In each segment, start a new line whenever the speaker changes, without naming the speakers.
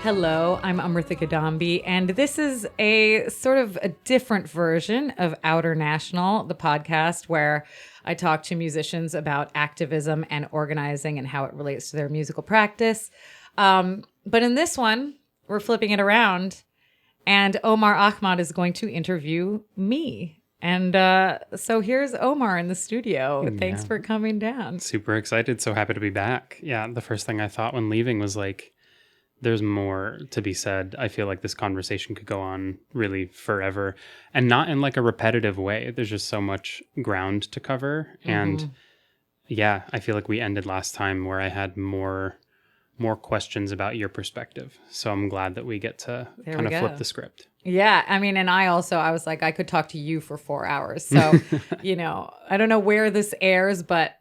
Hello, I'm Amirtha Kadambi, and this is a sort of a different version of Outernational, the podcast where I talk to musicians about activism and organizing and how it relates to their musical practice. But in this one, we're flipping it around, and Omar Ahmad is going to interview me. And so here's Omar in the studio. Thanks for coming down.
Super excited. So happy to be back. Yeah, the first thing I thought when leaving was like, there's more to be said. I feel like this conversation could go on really forever and not in like a repetitive way. There's just so much ground to cover. And yeah, I feel like we ended last time where I had more questions about your perspective. So I'm glad that we get to kind of flip the script.
Yeah. I mean, and I was like, I could talk to you for 4 hours. So, I don't know where this airs, but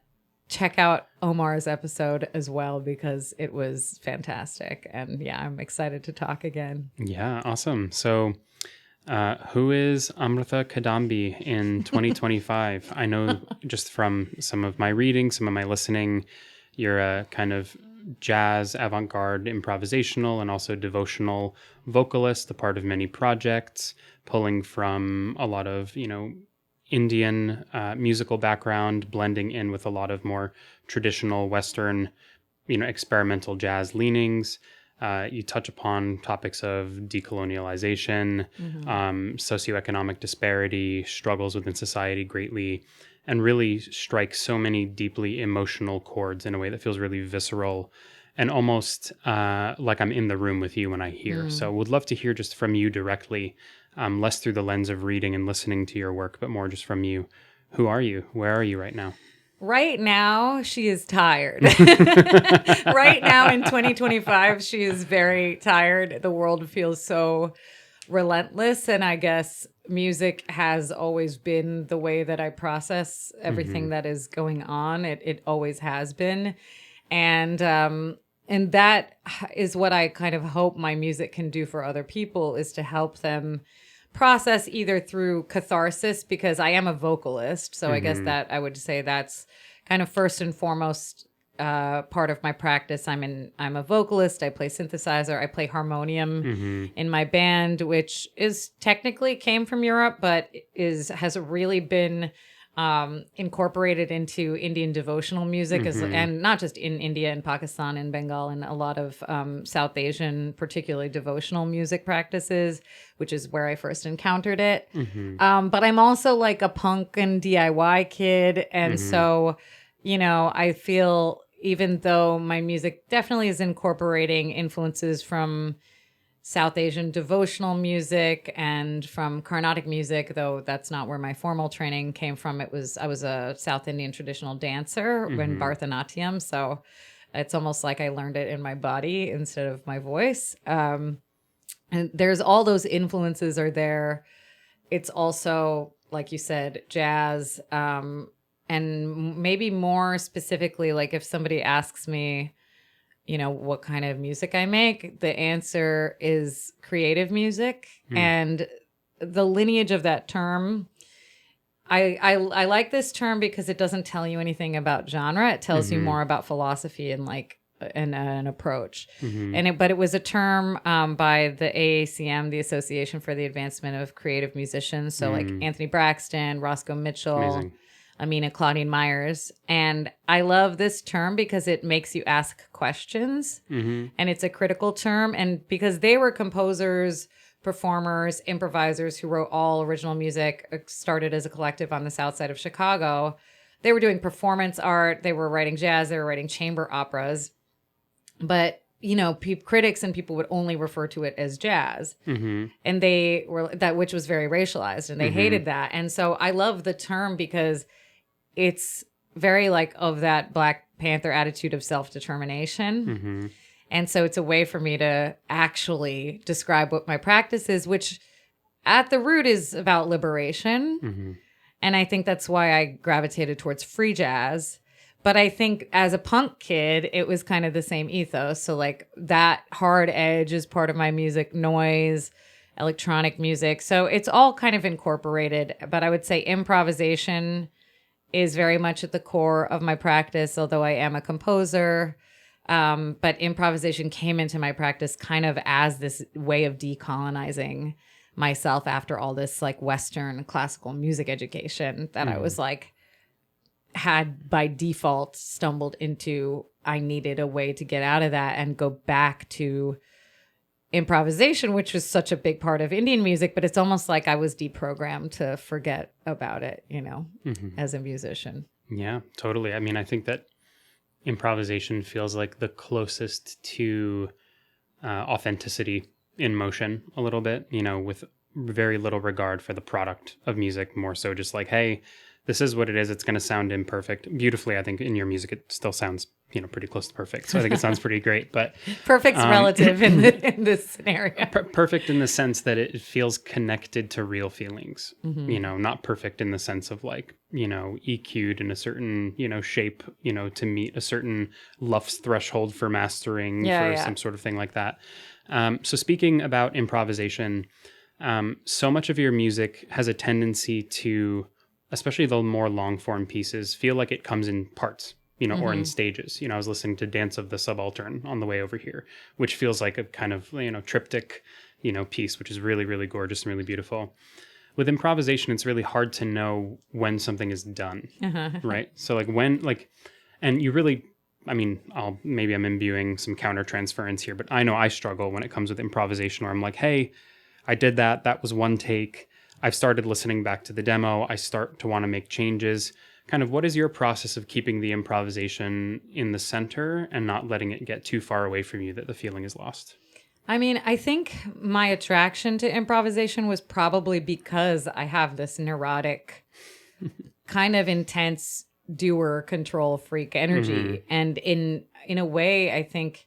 check out Omar's episode as well, because it was fantastic. And yeah, I'm excited to talk again.
Yeah, awesome. So who is Amirtha Kadambi in 2025? I know just from some of my reading, some of my listening, you're a kind of jazz, avant-garde, improvisational, and also devotional vocalist, a part of many projects, pulling from a lot of, Indian musical background, blending in with a lot of more traditional Western, experimental jazz leanings. You touch upon topics of decolonialization, socioeconomic disparity, struggles within society greatly, and really strike so many deeply emotional chords in a way that feels really visceral and almost like I'm in the room with you when I hear. So would love to hear just from you directly, less through the lens of reading and listening to your work, but more just from you. Who are you? Where are you right now?
Right now, she is tired. Right now in 2025, she is very tired. The world feels so relentless. And I guess music has always been the way that I process everything that is going on. It always has been. And that is what I kind of hope my music can do for other people, is to help them process either through catharsis, because I am a vocalist. So I guess that I would say that's kind of first and foremost part of my practice. I'm a vocalist. I play synthesizer. I play harmonium in my band, which is technically came from Europe, but has really been incorporated into Indian devotional music, and not just in India and Pakistan and Bengal and a lot of South Asian, particularly devotional music practices, which is where I first encountered it. But I'm also like a punk and DIY kid. And so, I feel even though my music definitely is incorporating influences from South Asian devotional music and from Carnatic music, though that's not where my formal training came from. I was a South Indian traditional dancer in Bharatanatyam, so it's almost like I learned it in my body instead of my voice. And there's all those influences are there. It's also, like you said, jazz, and maybe more specifically, like if somebody asks me, what kind of music I make, the answer is creative music. And the lineage of that term, I like this term because it doesn't tell you anything about genre. It tells you more about philosophy and like an approach. But it was a term by the AACM, the Association for the Advancement of Creative Musicians. So like Anthony Braxton, Roscoe Mitchell.
Amazing.
Amina Claudine Myers. And I love this term because it makes you ask questions, and it's a critical term. And because they were composers, performers, improvisers who wrote all original music, started as a collective on the south side of Chicago. They were doing performance art. They were writing jazz. They were writing chamber operas. But critics and people would only refer to it as jazz. And they were which was very racialized, and they hated that. And so I love the term because it's very like of that Black Panther attitude of self-determination. And so it's a way for me to actually describe what my practice is, which at the root is about liberation. And I think that's why I gravitated towards free jazz. But I think as a punk kid, it was kind of the same ethos. So like that hard edge is part of my music, noise, electronic music. So it's all kind of incorporated. But I would say improvisation is very much at the core of my practice, although I am a composer. But improvisation came into my practice kind of as this way of decolonizing myself after all this like Western classical music education that I was like, had by default stumbled into. I needed a way to get out of that and go back to improvisation, which was such a big part of Indian music, but it's almost like I was deprogrammed to forget about it, you know, as a musician.
Yeah, totally. I mean, I think that improvisation feels like the closest to authenticity in motion a little bit, you know, with very little regard for the product of music, more so just like, hey, this is what it is. It's going to sound imperfect. Beautifully, I think in your music, it still sounds, you know, pretty close to perfect. So I think it sounds pretty great. But
perfect's relative in this scenario.
Perfect in the sense that it feels connected to real feelings, you know, not perfect in the sense of like, you know, EQ'd in a certain, you know, shape, you know, to meet a certain Luft's threshold for mastering some sort of thing like that. So speaking about improvisation, so much of your music has a tendency to, especially the more long form pieces, feel like it comes in parts, you know, or in stages. You know, I was listening to Dance of the Subaltern on the way over here, which feels like a kind of, you know, triptych, you know, piece, which is really, really gorgeous and really beautiful. With improvisation, it's really hard to know when something is done, right? So like when, like, and you really, I mean, maybe I'm imbuing some counter transference here, but I know I struggle when it comes with improvisation where I'm like, hey, I did that. That was one take. I've started listening back to the demo. I start to want to make changes. Kind of what is your process of keeping the improvisation in the center and not letting it get too far away from you that the feeling is lost?
I mean, I think my attraction to improvisation was probably because I have this neurotic, kind of intense doer control freak energy. And in a way, I think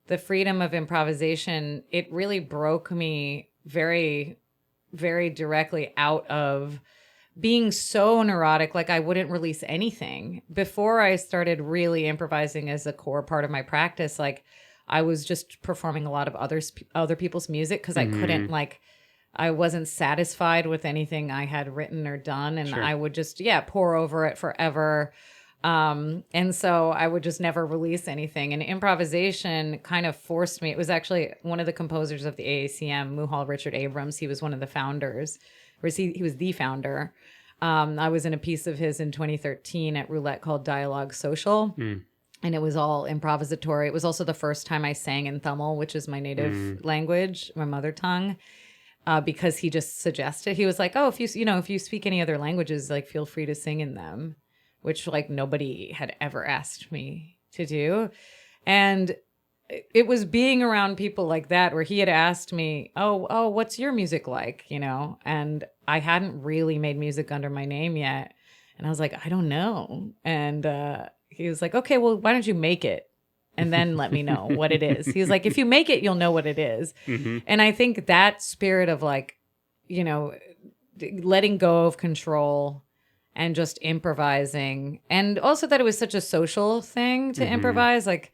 the freedom of improvisation, it really broke me very, very directly out of being so neurotic. Like I wouldn't release anything before I started really improvising as a core part of my practice. Like I was just performing a lot of other people's music because I couldn't, like, I wasn't satisfied with anything I had written or done, and I would just pour over it forever. And so I would just never release anything. And improvisation kind of forced me. It was actually one of the composers of the AACM, Muhal Richard Abrams. He was one of the founders, or he was the founder. I was in a piece of his in 2013 at Roulette called Dialogue Social. And it was all improvisatory. It was also the first time I sang in Tamil, which is my native language, my mother tongue. Because he just suggested, he was like, oh, if you speak any other languages, like feel free to sing in them, which like nobody had ever asked me to do. And it was being around people like that where he had asked me, oh, what's your music like? You know, and I hadn't really made music under my name yet. And I was like, I don't know. And he was like, okay, well, why don't you make it? And then let me know what it is. He was like, if you make it, you'll know what it is. And I think that spirit of like, you know, letting go of control and just improvising. And also that it was such a social thing to improvise. Like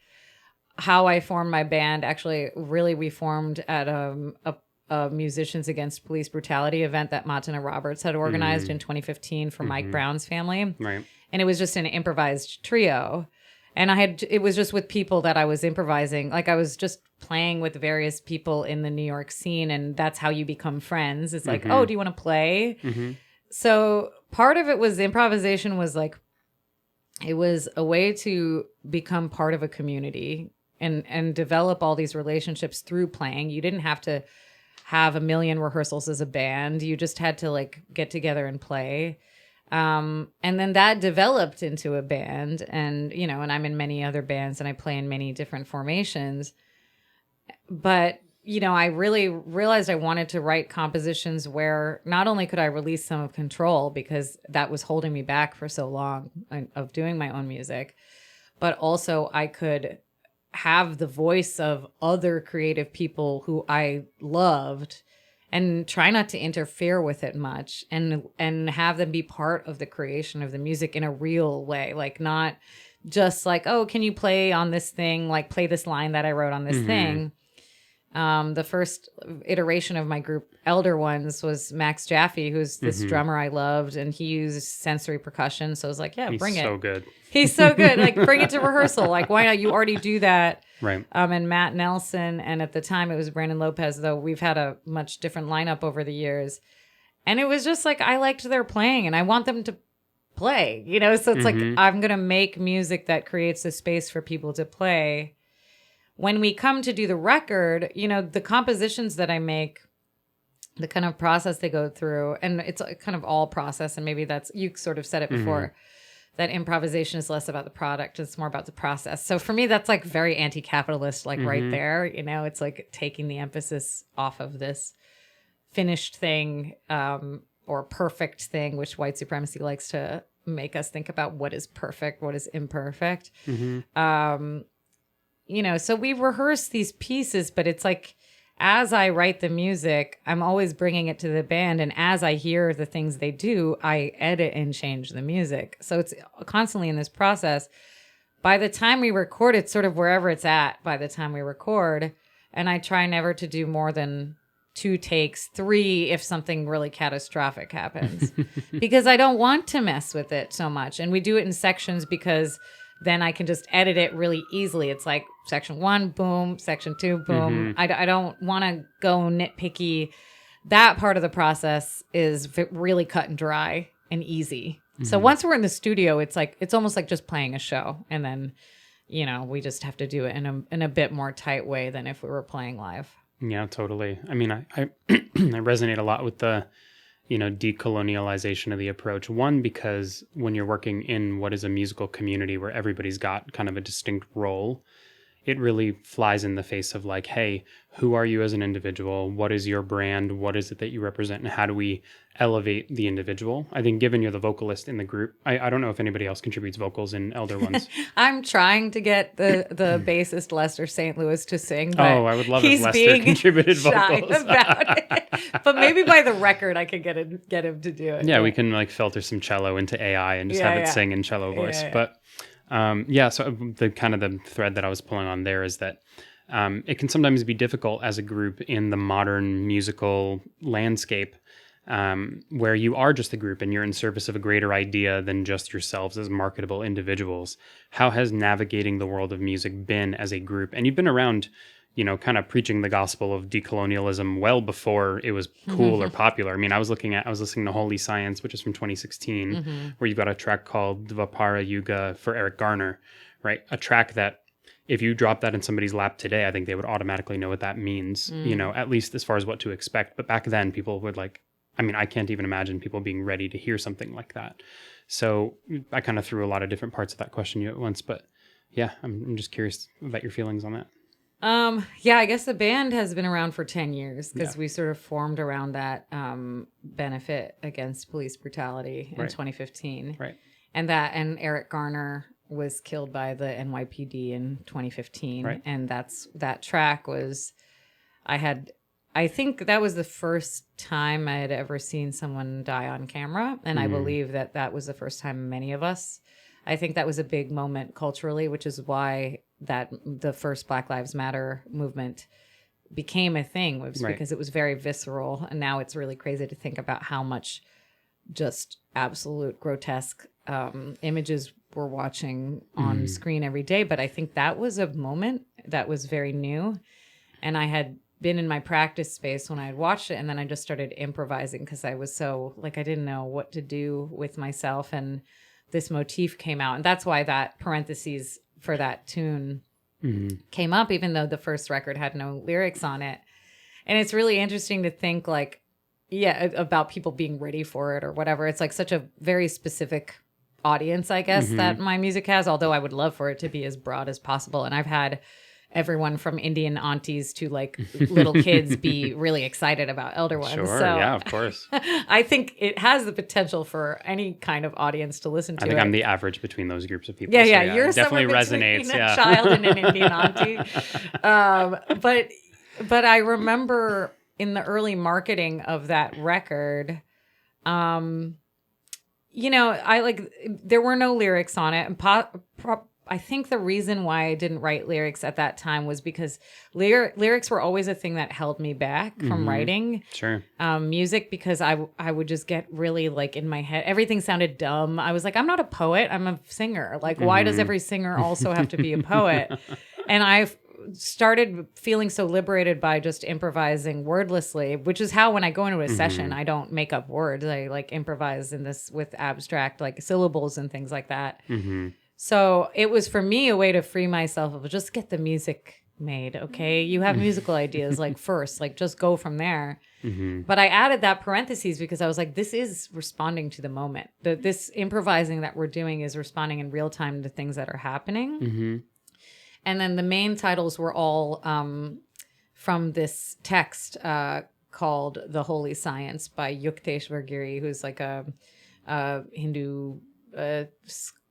how I formed my band, actually really we formed at a Musicians Against Police Brutality event that Martina Roberts had organized in 2015 for Mike Brown's family.
Right.
And it was just an improvised trio. And it was just with people that I was improvising. Like I was just playing with various people in the New York scene. And that's how you become friends. It's like, oh, do you want to play? So part of it was improvisation was like, it was a way to become part of a community and develop all these relationships through playing. You didn't have to have a million rehearsals as a band. You just had to like get together and play. And then that developed into a band, and, you know, and I'm in many other bands and I play in many different formations. But, you know, I really realized I wanted to write compositions where not only could I release some of control, because that was holding me back for so long of doing my own music, but also I could have the voice of other creative people who I loved and try not to interfere with it much, and have them be part of the creation of the music in a real way. Like not just like, oh, can you play on this thing? Like play this line that I wrote on this thing. The first iteration of my group, Elder Ones, was Max Jaffe, who's this drummer I loved, and he used sensory percussion. So I was like, yeah, bring it.
He's so good.
He's so good. Like, bring it to rehearsal. Like, why not? You already do that.
Right.
And Matt Nelson, and at the time it was Brandon Lopez, though we've had a much different lineup over the years. And it was just like, I liked their playing, and I want them to play, you know? So it's like, I'm going to make music that creates a space for people to play. When we come to do the record, you know, the compositions that I make, the kind of process they go through, and it's kind of all process, and maybe that's, you sort of said it before, that improvisation is less about the product, it's more about the process. So for me, that's like very anti-capitalist, like right there, you know, it's like taking the emphasis off of this finished thing or perfect thing, which white supremacy likes to make us think about what is perfect, what is imperfect. You know, so we rehearse these pieces, but it's like, as I write the music, I'm always bringing it to the band. And as I hear the things they do, I edit and change the music. So it's constantly in this process. By the time we record, it's sort of wherever it's at by the time we record. And I try never to do more than 2 takes, 3 if something really catastrophic happens, because I don't want to mess with it so much. And we do it in sections because then I can just edit it really easily. It's like section 1, boom, section 2, boom. I don't want to go nitpicky. That part of the process is really cut and dry and easy. So once we're in the studio, it's like, it's almost like just playing a show. And then, you know, we just have to do it in a bit more tight way than if we were playing live.
Yeah, totally. I mean, I I resonate a lot with the, you know, decolonialization of the approach. One, because when you're working in what is a musical community where everybody's got kind of a distinct role, it really flies in the face of like, hey, who are you as an individual? What is your brand? What is it that you represent? And how do we elevate the individual? I think given you're the vocalist in the group, I don't know if anybody else contributes vocals in Elder Ones.
I'm trying to get the bassist Lester St. Louis to sing. But
I would love if Lester contributed vocals.
About it. But maybe by the record I could get him to do it.
Yeah, we can like filter some cello into AI and just have it sing in cello voice. But so the kind of the thread that I was pulling on there is that it can sometimes be difficult as a group in the modern musical landscape, where you are just a group and you're in service of a greater idea than just yourselves as marketable individuals. How has navigating the world of music been as a group? And you've been around, you know, kind of preaching the gospel of decolonialism well before it was cool or popular. I mean, I was listening to Holy Science, which is from 2016, where you've got a track called Dvapara Yuga for Eric Garner, right? A track that if you drop that in somebody's lap today, I think they would automatically know what that means, you know, at least as far as what to expect. But back then people would like, I mean, I can't even imagine people being ready to hear something like that. So I kind of threw a lot of different parts of that question you at once, but yeah, I'm just curious about your feelings on that.
Yeah, I guess the band has been around for 10 years because we sort of formed around that benefit against police brutality in 2015. Right. And Eric Garner was killed by the NYPD in 2015. Right. And that track was, I think that was the first time I had ever seen someone die on camera. And I believe that was the first time many of us, I think that was a big moment culturally, which is why that the first Black Lives Matter movement became a thing, was because it was very visceral. And now it's really crazy to think about how much just absolute grotesque images we're watching on screen every day. But I think that was a moment that was very new. And I had been in my practice space when I had watched it, and then I just started improvising because I was so, like, I didn't know what to do with myself, and this motif came out. And that's why that parentheses for that tune came up, even though the first record had no lyrics on it. And it's really interesting to think, like, about people being ready for it or whatever. It's like such a very specific audience, I guess, that my music has, although I would love for it to be as broad as possible. And I've had everyone from Indian aunties to like little kids be really excited about Elder Ones.
Sure,
so
yeah, of course.
I think it has the potential for any kind of audience to listen to it.
I think I'm the average between those groups of people.
Yeah,
so
yeah, you're
definitely resonates.
A child and an Indian auntie. But I remember in the early marketing of that record, you know, there were no lyrics on it, and I think the reason why I didn't write lyrics at that time was because lyrics were always a thing that held me back from writing.
Sure.
Music, because I would just get really like in my head. Everything sounded dumb. I was like, I'm not a poet. I'm a singer. Like, why does every singer also have to be a poet? And I started feeling so liberated by just improvising wordlessly, which is how when I go into a session, I don't make up words. I like improvise in this with abstract like syllables and things like that. So it was for me a way to free myself of just get the music made. Okay. You have musical ideas like first, like just go from there. But I added that parentheses because I was like, this is responding to the moment. This improvising that we're doing is responding in real time to things that are happening. And then the main titles were all from this text called The Holy Science by Yukteswar Giri, who's like a Hindu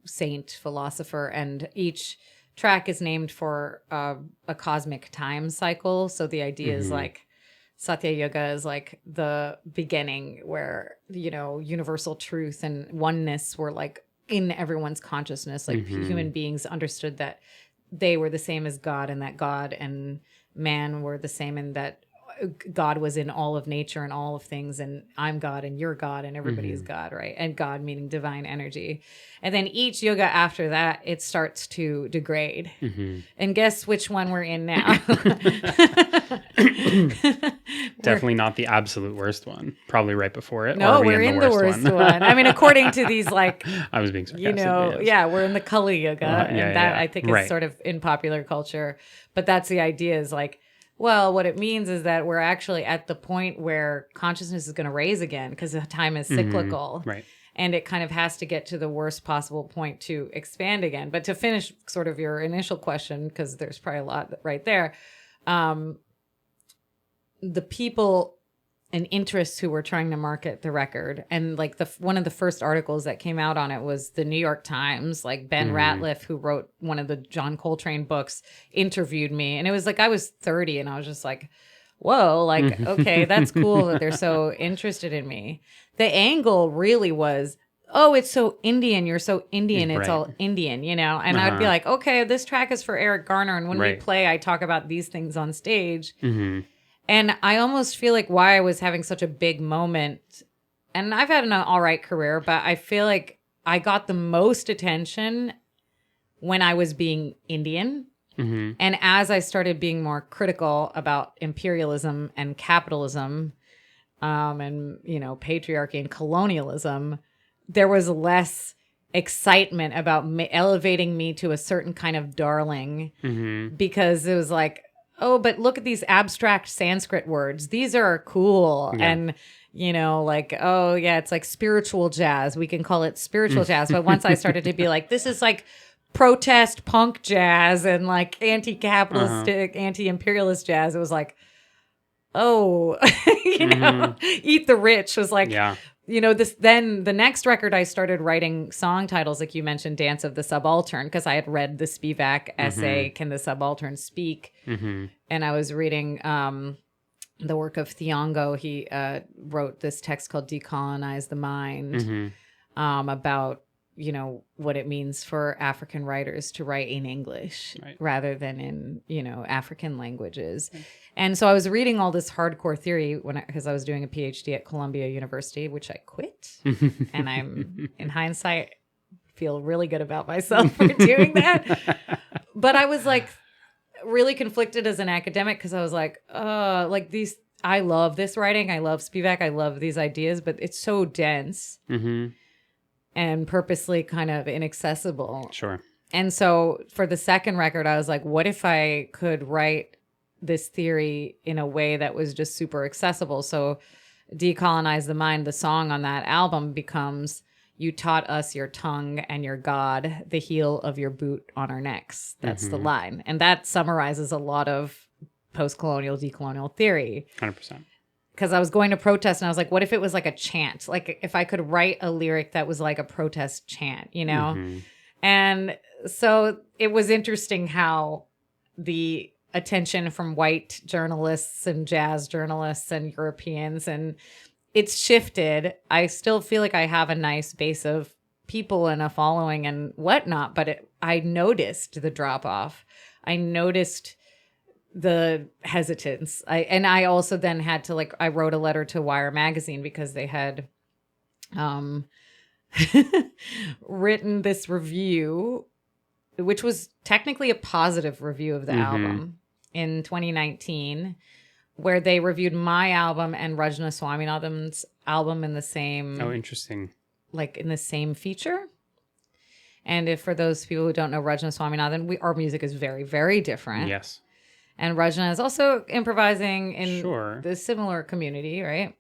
saint philosopher. And each track is named for a cosmic time cycle. So the idea is like Satya Yuga is like the beginning where, you know, universal truth and oneness were like in everyone's consciousness. Like human beings understood that they were the same as God, and that God and man were the same, and that God was in all of nature and all of things, and I'm God and you're God and everybody is God, right? And God meaning divine energy. And then each yoga after that, it starts to degrade. And guess which one we're in now?
Definitely not the absolute worst one. Probably right before it.
No, we're in the worst one. I mean, according to these, like,
I was being sarcastic.
you know,
yes.
we're in the Kali Yuga, and that I think is
Right.
sort of in popular culture. But that's the idea is like, well, what it means is that we're actually at the point where consciousness is going to raise again because the time is cyclical.
Right.
And it kind of has to get to the worst possible point to expand again. But to finish sort of your initial question, because there's probably a lot right there, the people and interests who were trying to market the record, and like one of the first articles that came out on it was the New York Times. Like Ben Ratliff, who wrote one of the John Coltrane books, interviewed me, and it was like I was 30, and I was just like, whoa, like, okay, that's cool that they're so interested in me. The angle really was, oh, it's so Indian. You're so Indian. It's all Indian, you know? And I'd be like, okay, this track is for Eric Garner. And when we play, I talk about these things on stage. And I almost feel like why I was having such a big moment, and I've had an all right career, but I feel like I got the most attention when I was being Indian. And as I started being more critical about imperialism and capitalism, and, you know, patriarchy and colonialism, there was less excitement about elevating me to a certain kind of darling, because it was like, oh, but look at these abstract Sanskrit words. These are cool. And, you know, like, oh, yeah, it's like spiritual jazz. We can call it spiritual jazz. But once I started to be like, this is like protest punk jazz and like anti-capitalistic, anti-imperialist jazz, it was like, oh, you know, Eat the Rich was like, you know, then the next record I started writing song titles, like you mentioned, Dance of the Subaltern, because I had read the Spivak essay, Can the Subaltern Speak? And I was reading the work of Thiongo. He wrote this text called Decolonize the Mind, about, you know, what it means for African writers to write in English rather than in, you know, African languages. And so I was reading all this hardcore theory because I was doing a PhD at Columbia University, which I quit. And I'm, in hindsight, feel really good about myself for doing that. But I was like really conflicted as an academic because I was like I love this writing. I love Spivak. I love these ideas, but it's so dense. And purposely kind of inaccessible.
Sure.
And so for the second record, I was like, what if I could write this theory in a way that was just super accessible? So Decolonize the Mind, the song on that album becomes, you taught us your tongue and your God, the heel of your boot on our necks. That's the line. And that summarizes a lot of post-colonial, decolonial theory.
100%.
Because I was going to protest and I was like, what if it was like a chant? Like if I could write a lyric that was like a protest chant, you know? And so it was interesting how the attention from white journalists and jazz journalists and Europeans, and it's shifted. I still feel like I have a nice base of people and a following and whatnot, but I noticed the drop off. I noticed the hesitance. I also then had to like, I wrote a letter to Wire magazine because they had written this review, which was technically a positive review of the album in 2019, where they reviewed my album and Rajna Swaminathan's album in the same.
Oh, interesting.
Like in the same feature. And if for those people who don't know Rajna Swaminathan, our music is very, very different.
Yes.
And Rajna is also improvising in
Sure.
the similar community, right?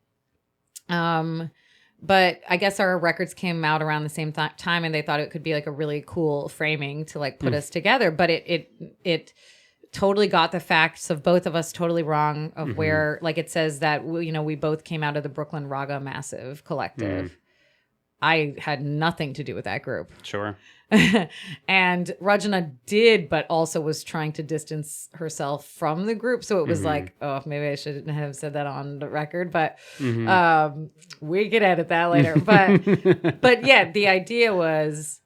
But I guess our records came out around the same time, and they thought it could be like a really cool framing to like put us together. But it totally got the facts of both of us totally wrong of where, like it says that, we both came out of the Brooklyn Raga Massive Collective. I had nothing to do with that group.
Sure.
And Rajna did, but also was trying to distance herself from the group. So it was like, oh, maybe I shouldn't have said that on the record, but we could edit that later. But yeah, the idea was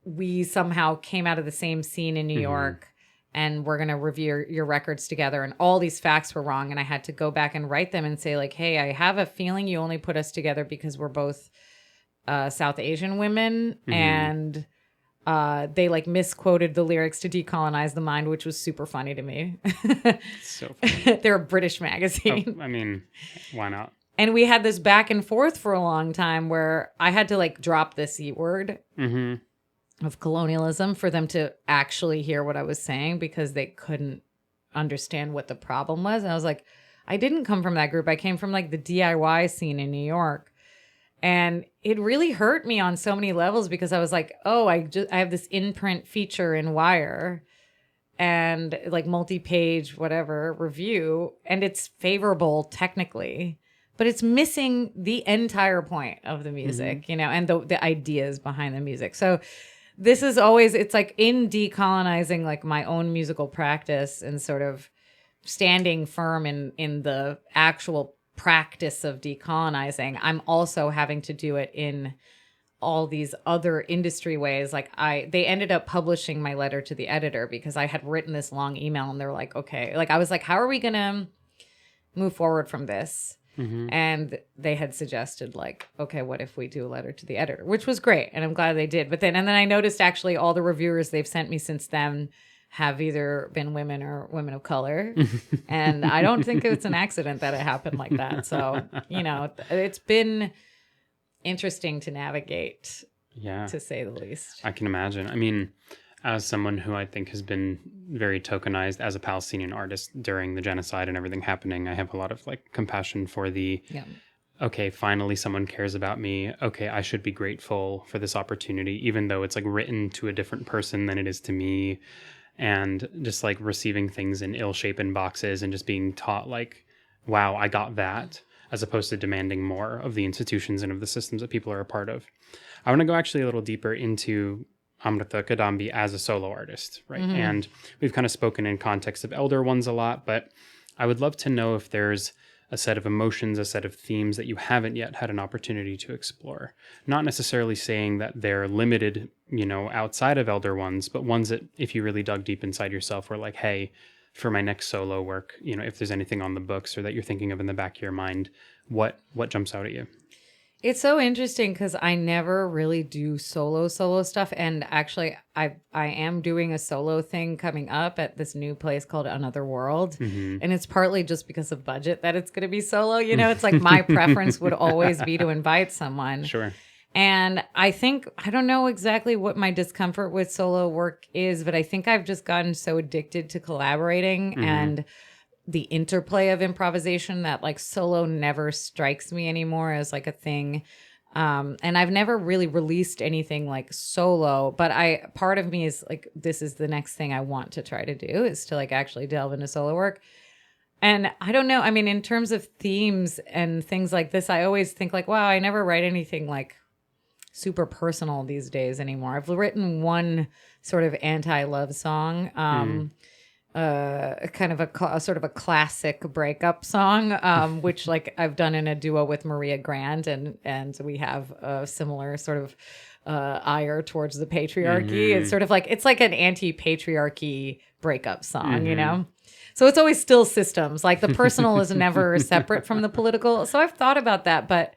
we somehow came out of the same scene in New York, and we're going to review your records together. And all these facts were wrong. And I had to go back and write them and say like, hey, I have a feeling you only put us together because we're both South Asian women, and they like misquoted the lyrics to Decolonize the Mind, which was super funny to me.
So funny.
They're a British magazine.
Oh, I mean, why not?
And we had this back and forth for a long time where I had to like drop this E word of colonialism for them to actually hear what I was saying, because they couldn't understand what the problem was. And I was like, I didn't come from that group. I came from like the DIY scene in New York. And it really hurt me on so many levels, because I was like, oh, I have this in-print feature in Wire and like multi-page whatever review, and it's favorable technically, but it's missing the entire point of the music, and the ideas behind the music. So this is always, it's like in decolonizing like my own musical practice and sort of standing firm in the actual practice of decolonizing, I'm also having to do it in all these other industry ways. Like they ended up publishing my letter to the editor because I had written this long email, and they're like, okay, like I was like, how are we gonna move forward from this? And they had suggested like, okay, what if we do a letter to the editor, which was great, and I'm glad they did. But then I noticed actually all the reviewers they've sent me since then have either been women or women of color. And I don't think it's an accident that it happened like that. So, it's been interesting to navigate, to say the least.
I can imagine. I mean, as someone who I think has been very tokenized as a Palestinian artist during the genocide and everything happening, I have a lot of like compassion for okay, finally someone cares about me. Okay, I should be grateful for this opportunity, even though it's like written to a different person than it is to me. And just like receiving things in ill-shapen boxes and just being taught like, wow, I got that, as opposed to demanding more of the institutions and of the systems that people are a part of. I want to go actually a little deeper into Amirtha Kadambi as a solo artist, right? And we've kind of spoken in context of Elder Ones a lot, but I would love to know if there's a set of emotions, a set of themes that you haven't yet had an opportunity to explore. Not necessarily saying that they're limited, outside of Elder Ones, but ones that if you really dug deep inside yourself were like, hey, for my next solo work, if there's anything on the books or that you're thinking of in the back of your mind, what jumps out at you?
It's so interesting because I never really do solo stuff. And actually, I am doing a solo thing coming up at this new place called Another World. And it's partly just because of budget that it's going to be solo. It's like my preference would always be to invite someone.
Sure.
And I don't know exactly what my discomfort with solo work is, but I think I've just gotten so addicted to collaborating and the interplay of improvisation that like solo never strikes me anymore as like a thing. And I've never really released anything like solo, but part of me is like, this is the next thing I want to try to do, is to like actually delve into solo work. And I don't know, I mean, in terms of themes and things like this, I always think like, wow, I never write anything like super personal these days anymore. I've written one sort of anti-love song. kind of a sort of a classic breakup song, which like I've done in a duo with Maria Grant, and we have a similar sort of ire towards the patriarchy. It's sort of like it's like an anti-patriarchy breakup song, you know. So it's always still systems. Like the personal is never separate from the political. So I've thought about that, but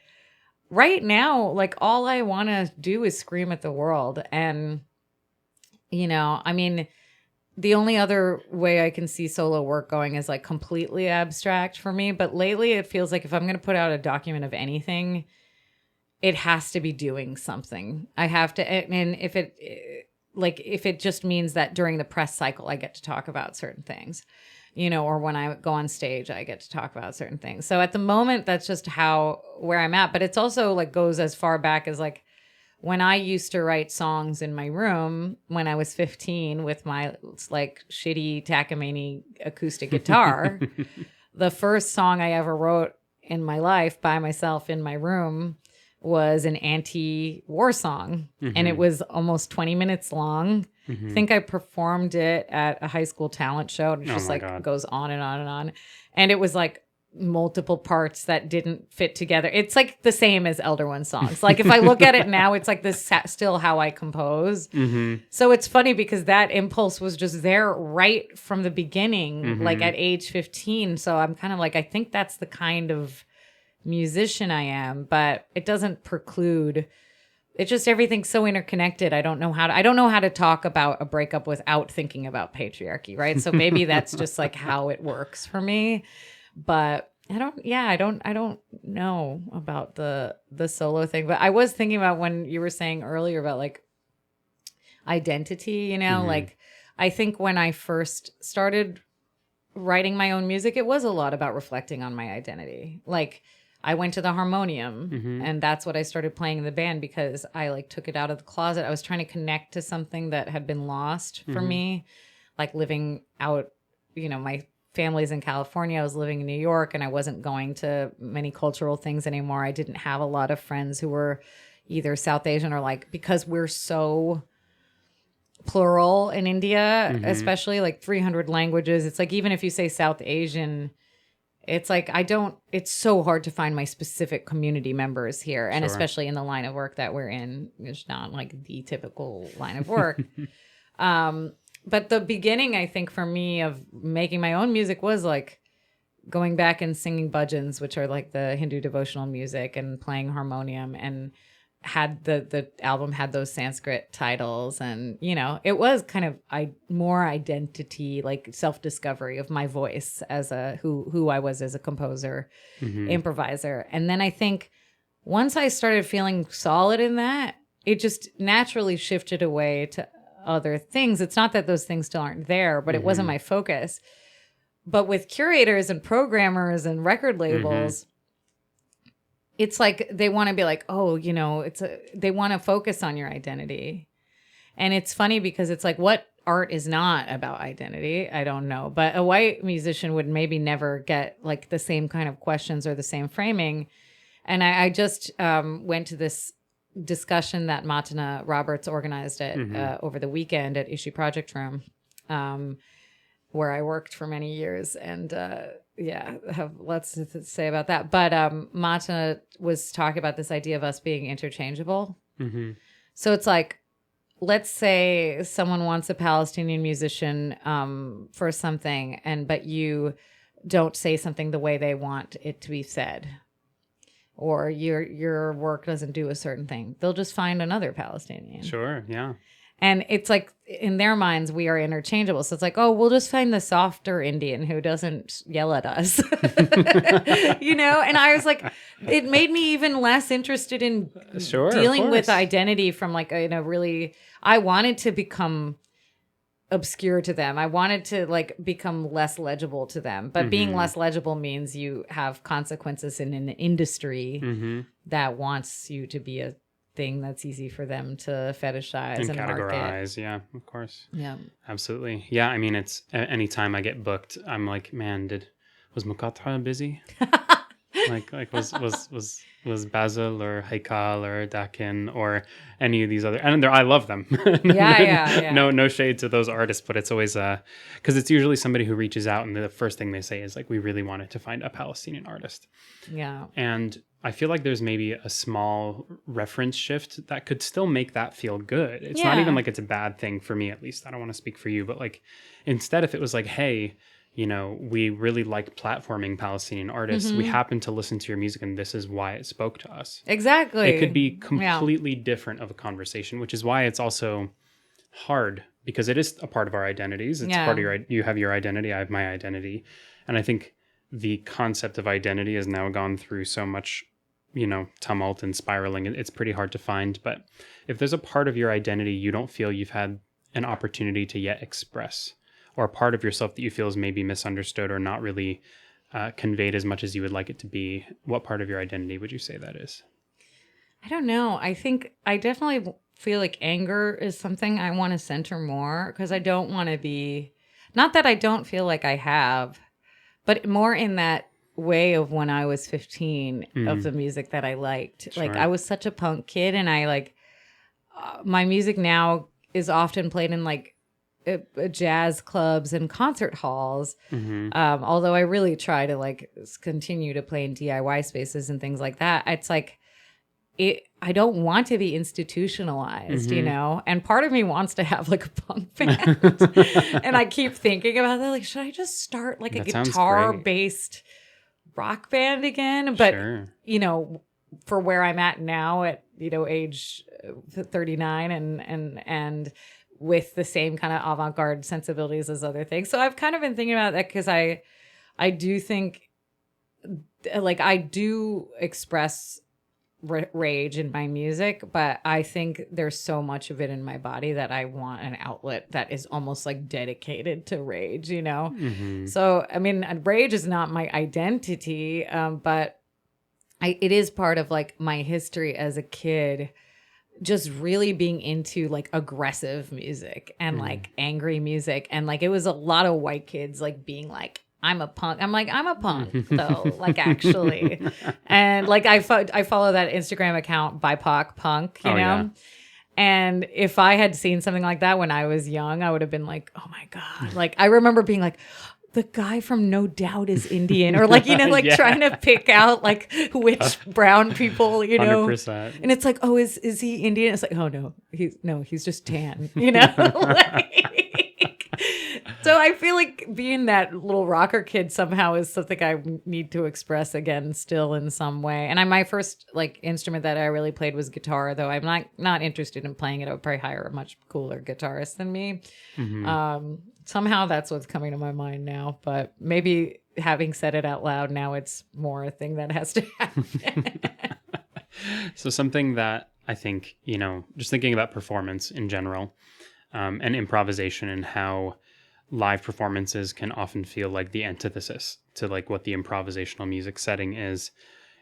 right now, like all I want to do is scream at the world, and you know, I mean. The only other way I can see solo work going is like completely abstract for me. But lately it feels like if I'm going to put out a document of anything, it has to be doing something. I have to, and if it just means that during the press cycle, I get to talk about certain things, you know, or when I go on stage, I get to talk about certain things. So at the moment, that's just where I'm at. But it's also like goes as far back as like, when I used to write songs in my room when I was 15 with my like shitty Takamine acoustic guitar, the first song I ever wrote in my life by myself in my room was an anti-war song. And it was almost 20 minutes long. I think I performed it at a high school talent show. And it just like goes on and on and on. And it was like multiple parts that didn't fit together. It's like the same as Elder One songs. Like if I look at it now, it's like this still how I compose. So it's funny because that impulse was just there right from the beginning, like at age 15. So I'm kind of like, I think that's the kind of musician I am, but it doesn't preclude. It's just everything's so interconnected. I don't know how to talk about a breakup without thinking about patriarchy, right? So maybe that's just like how it works for me. But I don't know about the solo thing. But I was thinking about when you were saying earlier about like identity, you know, like I think when I first started writing my own music, it was a lot about reflecting on my identity. Like I went to the harmonium and that's what I started playing in the band because I like took it out of the closet. I was trying to connect to something that had been lost for me, like living out, you know, my family's in California. I was living in New York and I wasn't going to many cultural things anymore. I didn't have a lot of friends who were either South Asian or like, because we're so plural in India, especially like 300 languages. It's like, even if you say South Asian, it's like, it's so hard to find my specific community members here. And especially in the line of work that we're in, it's not like the typical line of work. But the beginning, I think, for me of making my own music was like going back and singing bhajans, which are like the Hindu devotional music, and playing harmonium, and had the album had those Sanskrit titles. And, you know, it was kind of more identity, like self-discovery of my voice as who I was as a composer, improviser. And then I think once I started feeling solid in that, it just naturally shifted away to other things. It's not that those things still aren't there, but it wasn't my focus. But with curators and programmers and record labels, it's like they want to be like, oh, you know, they want to focus on your identity. And it's funny because it's like, what art is not about identity? I don't know. But a white musician would maybe never get like the same kind of questions or the same framing. And I just went to this discussion that Matana Roberts organized over the weekend at Issue Project Room, where I worked for many years, and have lots to say about that. But Matana was talking about this idea of us being interchangeable. So it's like, let's say someone wants a Palestinian musician for something, but you don't say something the way they want it to be said, or your work doesn't do a certain thing, they'll just find another Palestinian. Sure, yeah. And it's like, in their minds, we are interchangeable. So it's like, oh, we'll just find the softer Indian who doesn't yell at us. You know? And I was like, it made me even less interested in dealing with identity from like, I wanted to become obscure to them. I wanted to like become less legible to them. But being less legible means you have consequences in an industry that wants you to be a thing that's easy for them to fetishize and categorize market.
Yeah, of course. Yeah, absolutely. Yeah, I mean, it's anytime I get booked, I'm like, man, was Mukatra busy? Like was Basil or Haikal or Dakin or any of these other, and I love them.
Yeah.
No shade to those artists, but it's always because it's usually somebody who reaches out and the first thing they say is like, we really wanted to find a Palestinian artist.
Yeah.
And I feel like there's maybe a small reference shift that could still make that feel good. It's not even like it's a bad thing for me, at least. I don't want to speak for you, but like instead, if it was like, hey, we really like platforming Palestinian artists. We happen to listen to your music and this is why it spoke to us.
Exactly.
It could be completely different of a conversation, which is why it's also hard because it is a part of our identities. It's part of you have your identity, I have my identity. And I think the concept of identity has now gone through so much tumult and spiraling. It's pretty hard to find. But if there's a part of your identity you don't feel you've had an opportunity to yet express, or a part of yourself that you feel is maybe misunderstood or not really conveyed as much as you would like it to be, what part of your identity would you say that is?
I don't know. I think I definitely feel like anger is something I want to center more because I don't want to be, not that I don't feel like I have, but more in that way of when I was 15 of the music that I liked.
Sure.
Like I was such a punk kid and I like my music now is often played in like jazz clubs and concert halls. Although I really try to like continue to play in DIY spaces and things like that. It's like I don't want to be institutionalized, and part of me wants to have like a punk band. And I keep thinking about that. Like, should I just start like a guitar based rock band again? But, for where I'm at now at, age 39 and with the same kind of avant-garde sensibilities as other things. So I've kind of been thinking about that because I do think like I do express rage in my music, but I think there's so much of it in my body that I want an outlet that is almost like dedicated to rage, So, I mean, rage is not my identity, but it is part of like my history as a kid, just really being into like aggressive music and like angry music. And like, it was a lot of white kids like being like, I'm a punk. I'm like, I'm a punk though, like actually. And like, I follow that Instagram account, BIPOC Punk, you know? Yeah. And if I had seen something like that when I was young, I would have been like, oh my God. Like, I remember being like, the guy from No Doubt is Indian, or like, like trying to pick out like which brown people, 100%. And it's like, oh, is he Indian? It's like, oh no, he's just tan, So I feel like being that little rocker kid somehow is something I need to express again still in some way. And my first like instrument that I really played was guitar, though I'm not interested in playing it. I would probably hire a much cooler guitarist than me. Somehow that's what's coming to my mind now. But maybe having said it out loud now, it's more a thing that has to happen.
So something that I think, just thinking about performance in general and improvisation and how live performances can often feel like the antithesis to like what the improvisational music setting is.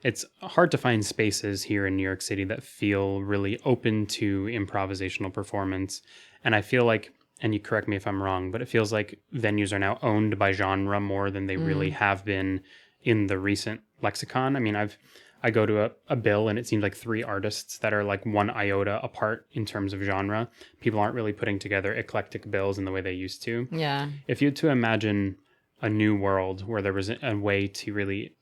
It's hard to find spaces here in New York City that feel really open to improvisational performance. And I feel like, and you correct me if I'm wrong, but it feels like venues are now owned by genre more than they really have been in the recent lexicon. I mean, I go to a bill and it seems like 3 artists that are like one iota apart in terms of genre. People aren't really putting together eclectic bills in the way they used to.
Yeah.
If you had to imagine a new world where there was a way to really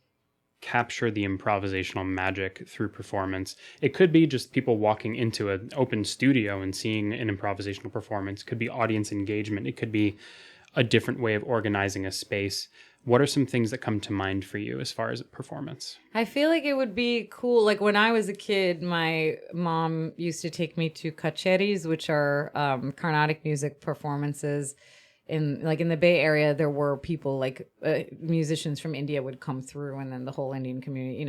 capture the improvisational magic through performance, it could be just people walking into an open studio and seeing an improvisational performance. It could be audience engagement. It could be a different way of organizing a space. What are some things that come to mind for you as far as performance?
I feel like it would be cool. Like when I was a kid, my mom used to take me to kacheris, which are Carnatic music performances. In the Bay Area, there were people like musicians from India would come through, and then the whole Indian community,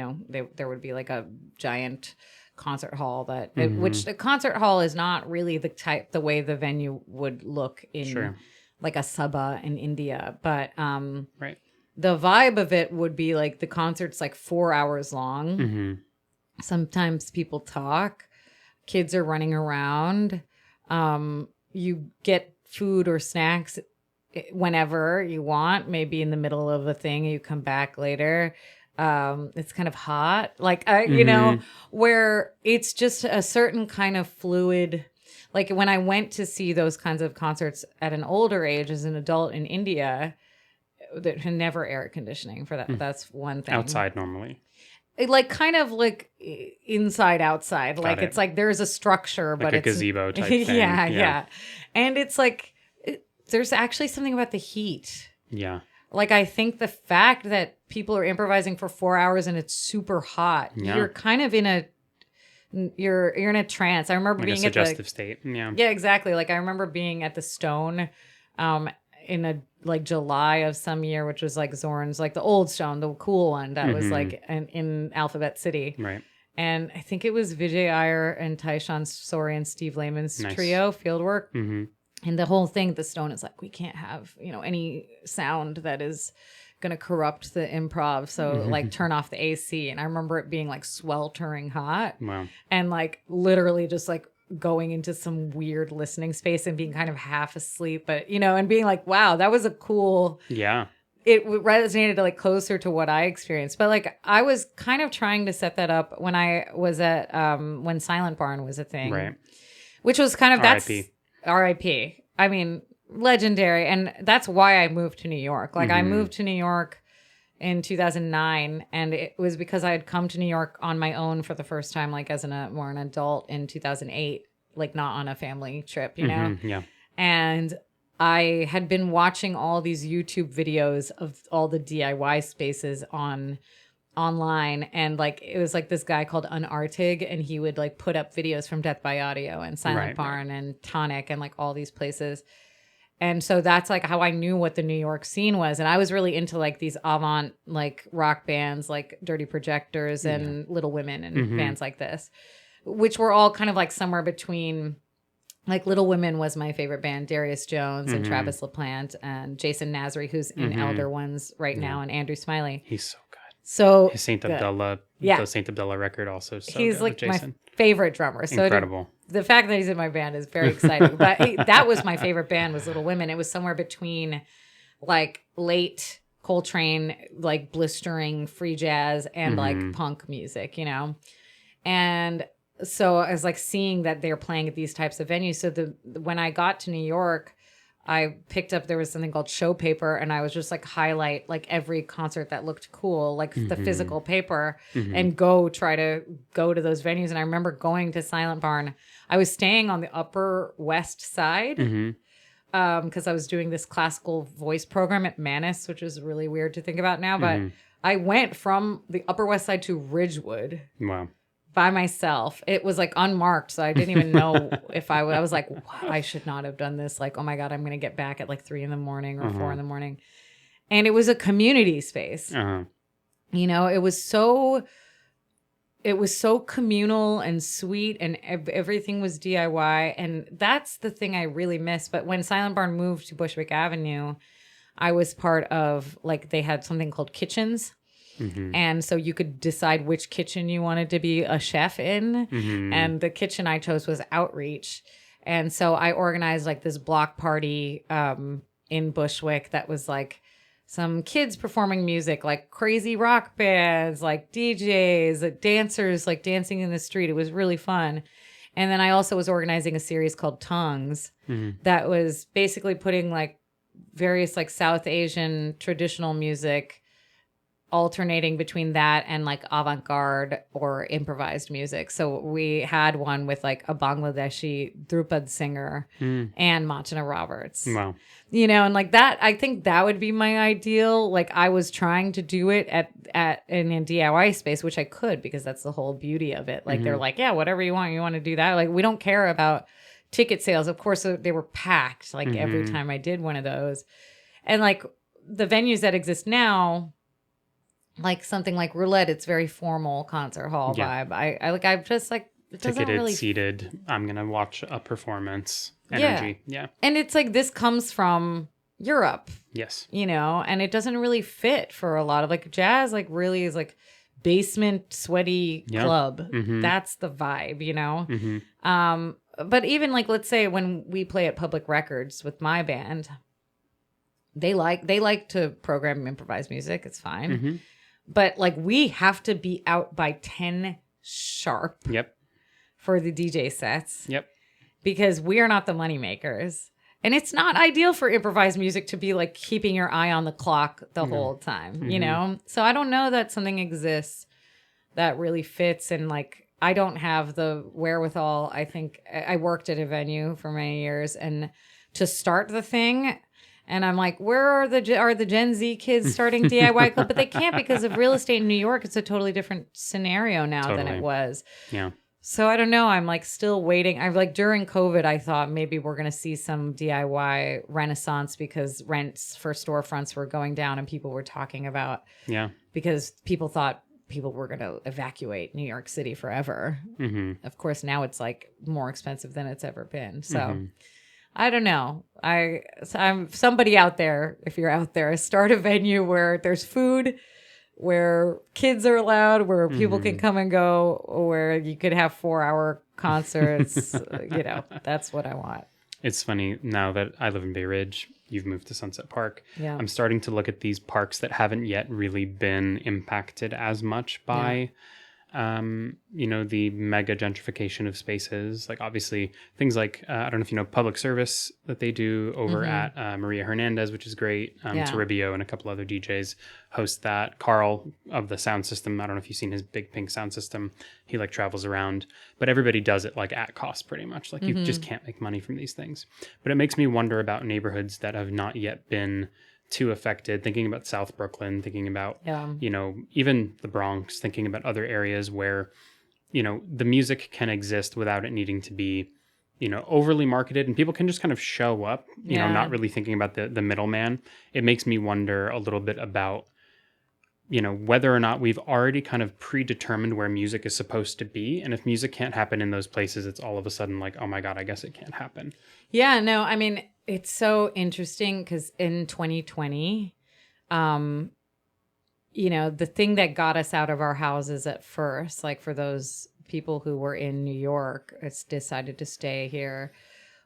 there would be like a giant concert hall which the concert hall is not really the way the venue would look in like a Sabha in India, but
right.
The vibe of it would be like the concert's like 4 hours long. Sometimes people talk, kids are running around. You get food or snacks whenever you want, maybe in the middle of a thing, you come back later. It's kind of hot, like you know, where it's just a certain kind of fluid. Like when I went to see those kinds of concerts at an older age as an adult in India, there never air conditioning for that. That's one thing.
Outside normally.
Like kind of like inside outside. Like it's like there's a structure,
like
but
a
it's
gazebo type thing.
Yeah. And it's like there's actually something about the heat.
Yeah.
Like, I think the fact that people are improvising for 4 hours and it's super hot, you're kind of you're in a trance. I remember
like
being
a suggestive state. Yeah.
Yeah, exactly. Like I remember being at the Stone, in a like July of some year, which was like Zorn's, like the old Stone, the cool one that was like in Alphabet City.
Right.
And I think it was Vijay Iyer and Taishan Sori and Steve Lehman's trio fieldwork. Mm-hmm. And the whole thing, the Stone is like, we can't have, any sound that is going to corrupt the improv. So like turn off the AC. And I remember it being like sweltering hot.
Wow. And
like literally just like going into some weird listening space and being kind of half asleep, but and being like, wow, that was a cool.
Yeah.
It resonated like closer to what I experienced. But like I was kind of trying to set that up when I was at, when Silent Barn was a thing. Right. Which was kind of, that's R.I.P. I mean, legendary. And that's why I moved to New York. Like I moved to New York in 2009, and it was because I had come to New York on my own for the first time, like as more an adult in 2008, like not on a family trip,
Yeah.
And I had been watching all these YouTube videos of all the DIY spaces online, and like it was like this guy called Unartig, and he would like put up videos from Death by Audio and Silent Barn and Tonic and like all these places. And so that's like how I knew what the New York scene was. And I was really into like these avant like rock bands like Dirty Projectors and Little Women and bands like this, which were all kind of like somewhere between, like Little Women was my favorite band, Darius Jones and Travis LaPlante and Jason Nasri, who's in Elder Ones right now, and Andrew Smiley.
He's so good.
So
his Saint Abdullah, the Saint Abdullah record also. So
he's
good
like
with Jason.
My favorite drummer. So
incredible.
The fact that he's in my band is very exciting. But that was my favorite band, was Little Women. It was somewhere between like late Coltrane, like blistering free jazz and like punk music, And so I was like seeing that they're playing at these types of venues. So when I got to New York, I picked up, there was something called show paper, and I was just like highlight like every concert that looked cool, like the physical paper, and try to go to those venues. And I remember going to Silent Barn. I was staying on the Upper West Side because I was doing this classical voice program at Manus, which is really weird to think about now. But I went from the Upper West Side to Ridgewood.
Wow.
By myself. It was like unmarked, so I didn't even know if I was like, wow, I should not have done this. Like, oh my God, I'm going to get back at like 3 a.m. or 4 a.m. And it was a community space. It was so communal and sweet, and everything was DIY. And that's the thing I really miss. But when Silent Barn moved to Bushwick Avenue, I was part of, like, they had something called kitchens. And so you could decide which kitchen you wanted to be a chef in. And the kitchen I chose was Outreach. And so I organized like this block party in Bushwick that was like some kids performing music, like crazy rock bands, like DJs, like dancers, like dancing in the street. It was really fun. And then I also was organizing a series called Tongues that was basically putting like various like South Asian traditional music, alternating between that and like avant-garde or improvised music. So we had one with like a Bangladeshi Drupad singer and Machina Roberts.
Wow.
And like that, I think that would be my ideal. Like I was trying to do it in a DIY space, which I could, because that's the whole beauty of it. Like they're like, yeah, whatever you want to do that. Like we don't care about ticket sales. Of course, they were packed like every time I did one of those. And like the venues that exist now, like something like Roulette, it's very formal concert hall vibe. I'm just like, it doesn't
ticketed,
really
seated. I'm gonna watch a performance energy. Yeah.
And it's like this comes from Europe.
Yes.
And it doesn't really fit for a lot of like jazz. Like really is like basement sweaty club. That's the vibe. But even like, let's say when we play at Public Records with my band, they like to program improvised music. It's fine. But like we have to be out by 10 sharp
Yep.
for the DJ sets.
Yep.
Because we are not the money makers. And it's not ideal for improvised music to be like keeping your eye on the clock the whole time, you know? So I don't know that something exists that really fits. And like, I don't have the wherewithal. I think I worked at a venue for many years and to start the thing. And I'm like, where are the Gen Z kids starting DIY club? But they can't because of real estate in New York. It's a totally different scenario now than it was.
Yeah.
So I don't know. I'm like still waiting. I've like during COVID, I thought maybe we're going to see some DIY renaissance because rents for storefronts were going down and people were talking about, because people thought people were going to evacuate New York City forever. Of course, now it's like more expensive than it's ever been. So I don't know. I'm somebody out there. If you're out there, start a venue where there's food, where kids are allowed, where people can come and go, where you could have 4-hour concerts. You know, that's what I want.
It's funny now that I live in Bay Ridge, you've moved to Sunset Park.
Yeah.
I'm starting to look at these parks that haven't yet really been impacted as much by, you know, the mega gentrification of spaces. Like obviously things like, I don't know if you know Public Service that they do over at Maria Hernandez, which is great. Toribio and a couple other DJs host that. Carl of the sound system, I don't know if you've seen his big pink sound system. He like travels around, but everybody does it like at cost pretty much. Like you just can't make money from these things. But it makes me wonder about neighborhoods that have not yet been too affected, thinking about South Brooklyn, thinking about, you know, even the Bronx, thinking about other areas where, you know, the music can exist without it needing to be, you know, overly marketed and people can just kind of show up, you know, not really thinking about the middleman. It makes me wonder a little bit about, you know, whether or not we've already kind of predetermined where music is supposed to be. And if music can't happen in those places, it's all of a sudden like, oh my God, I guess it can't happen.
Yeah, no, I mean, it's so interesting because in 2020, you know, the thing that got us out of our houses at first, like for those people who were in New York, it's decided to stay here,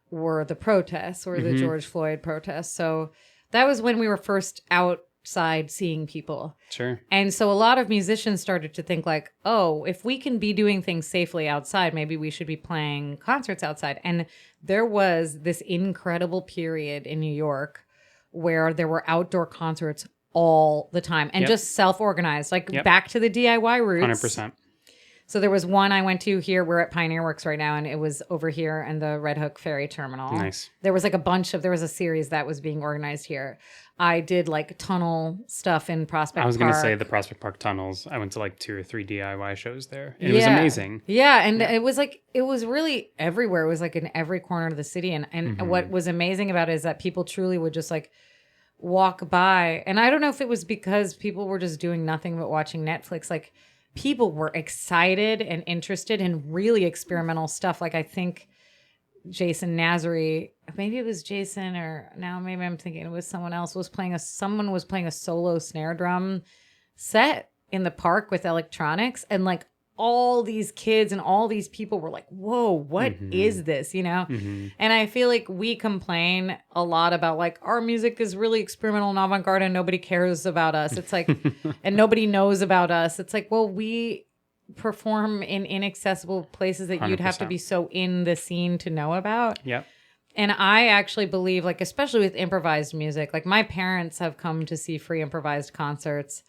were the protests, or the George Floyd protests. So that was when we were first outside seeing people.
Sure.
And so a lot of musicians started to think like, oh, if we can be doing things safely outside, maybe we should be playing concerts outside. And there was this incredible period in New York where there were outdoor concerts all the time and just self-organized, like back to the DIY roots.
100%.
So there was one I went to here. We're at Pioneer Works right now, and it was over here in the Red Hook Ferry Terminal.
Nice.
There was like there was a series that was being organized here. I did like tunnel stuff in Prospect Park.
I was going to say the Prospect Park tunnels. I went to like 2 or 3 DIY shows there. And it was amazing.
Yeah. And it was like, it was really everywhere. It was like in every corner of the city. And what was amazing about it is that people truly would just like walk by. And I don't know if it was because people were just doing nothing but watching Netflix. Like people were excited and interested in really experimental stuff. Like I think Jason Nazary, maybe it was Jason, or now maybe I'm thinking it was someone else, someone was playing a solo snare drum set in the park with electronics, and like all these kids and all these people were like, whoa, what is this, you know? And I feel like we complain a lot about like our music is really experimental and avant-garde and nobody cares about us. It's like, and nobody knows about us. It's like, well, we perform in inaccessible places that 100%. You'd have to be so in the scene to know about.
Yep.
And I actually believe, like, especially with improvised music, like my parents have come to see free improvised concerts,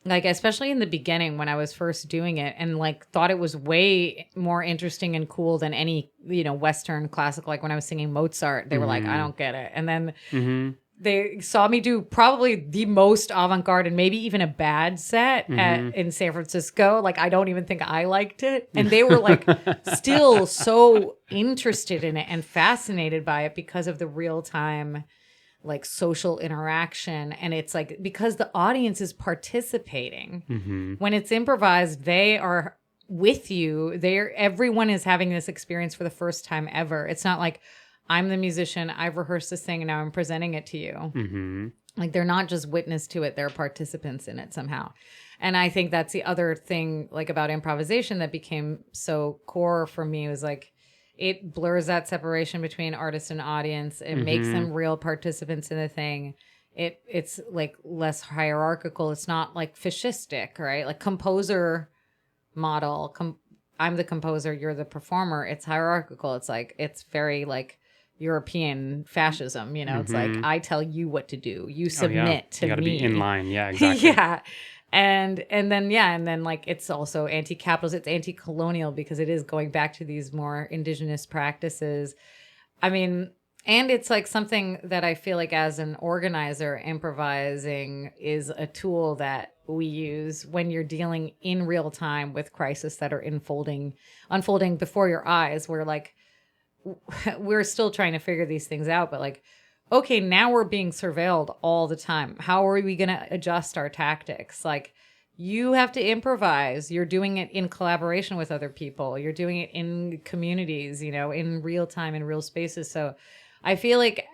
like, especially in the beginning when I was first doing it, and like thought it was way more interesting and cool than any, you know, Western classic. Like when I was singing Mozart, they were like, I don't get it. And then they saw me do probably the most avant-garde and maybe even a bad set in San Francisco. Like, I don't even think I liked it. And they were like still so interested in it and fascinated by it because of the real-time like social interaction. And it's like, because the audience is participating. When it's improvised, they are with you. Everyone is having this experience for the first time ever. It's not like, I'm the musician, I've rehearsed this thing, and now I'm presenting it to you. Like, they're not just witness to it, they're participants in it somehow. And I think that's the other thing, like, about improvisation that became so core for me, was like, it blurs that separation between artist and audience. It makes them real participants in the thing. it's like less hierarchical. It's not like fascistic, right? Like composer model. I'm the composer, you're the performer. It's hierarchical. It's like, it's very like European fascism, you know. It's like, I tell you what to do, you submit to
you gotta
me.
be in line. Yeah, exactly.
Yeah. And then like it's also anti-capitalist, it's anti-colonial, because it is going back to these more indigenous practices. I mean, and it's like something that I feel like as an organizer, improvising is a tool that we use when you're dealing in real time with crises that are unfolding before your eyes. Where like we're still trying to figure these things out, but like, okay, now we're being surveilled all the time. How are we going to adjust our tactics? Like, you have to improvise. You're doing it in collaboration with other people. You're doing it in communities, you know, in real time, in real spaces. So I feel like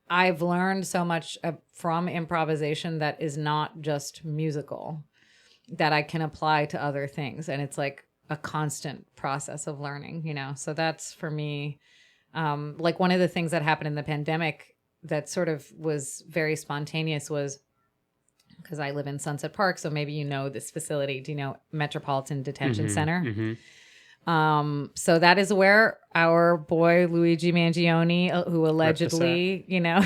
I've learned so much from improvisation that is not just musical, that I can apply to other things. And it's like a constant process of learning, you know? So that's for me, like one of the things that happened in the pandemic that sort of was very spontaneous was, because I live in Sunset Park, so maybe you know this facility. Do you know Metropolitan Detention Center? So that is where our boy Luigi Mangione, who allegedly, you know,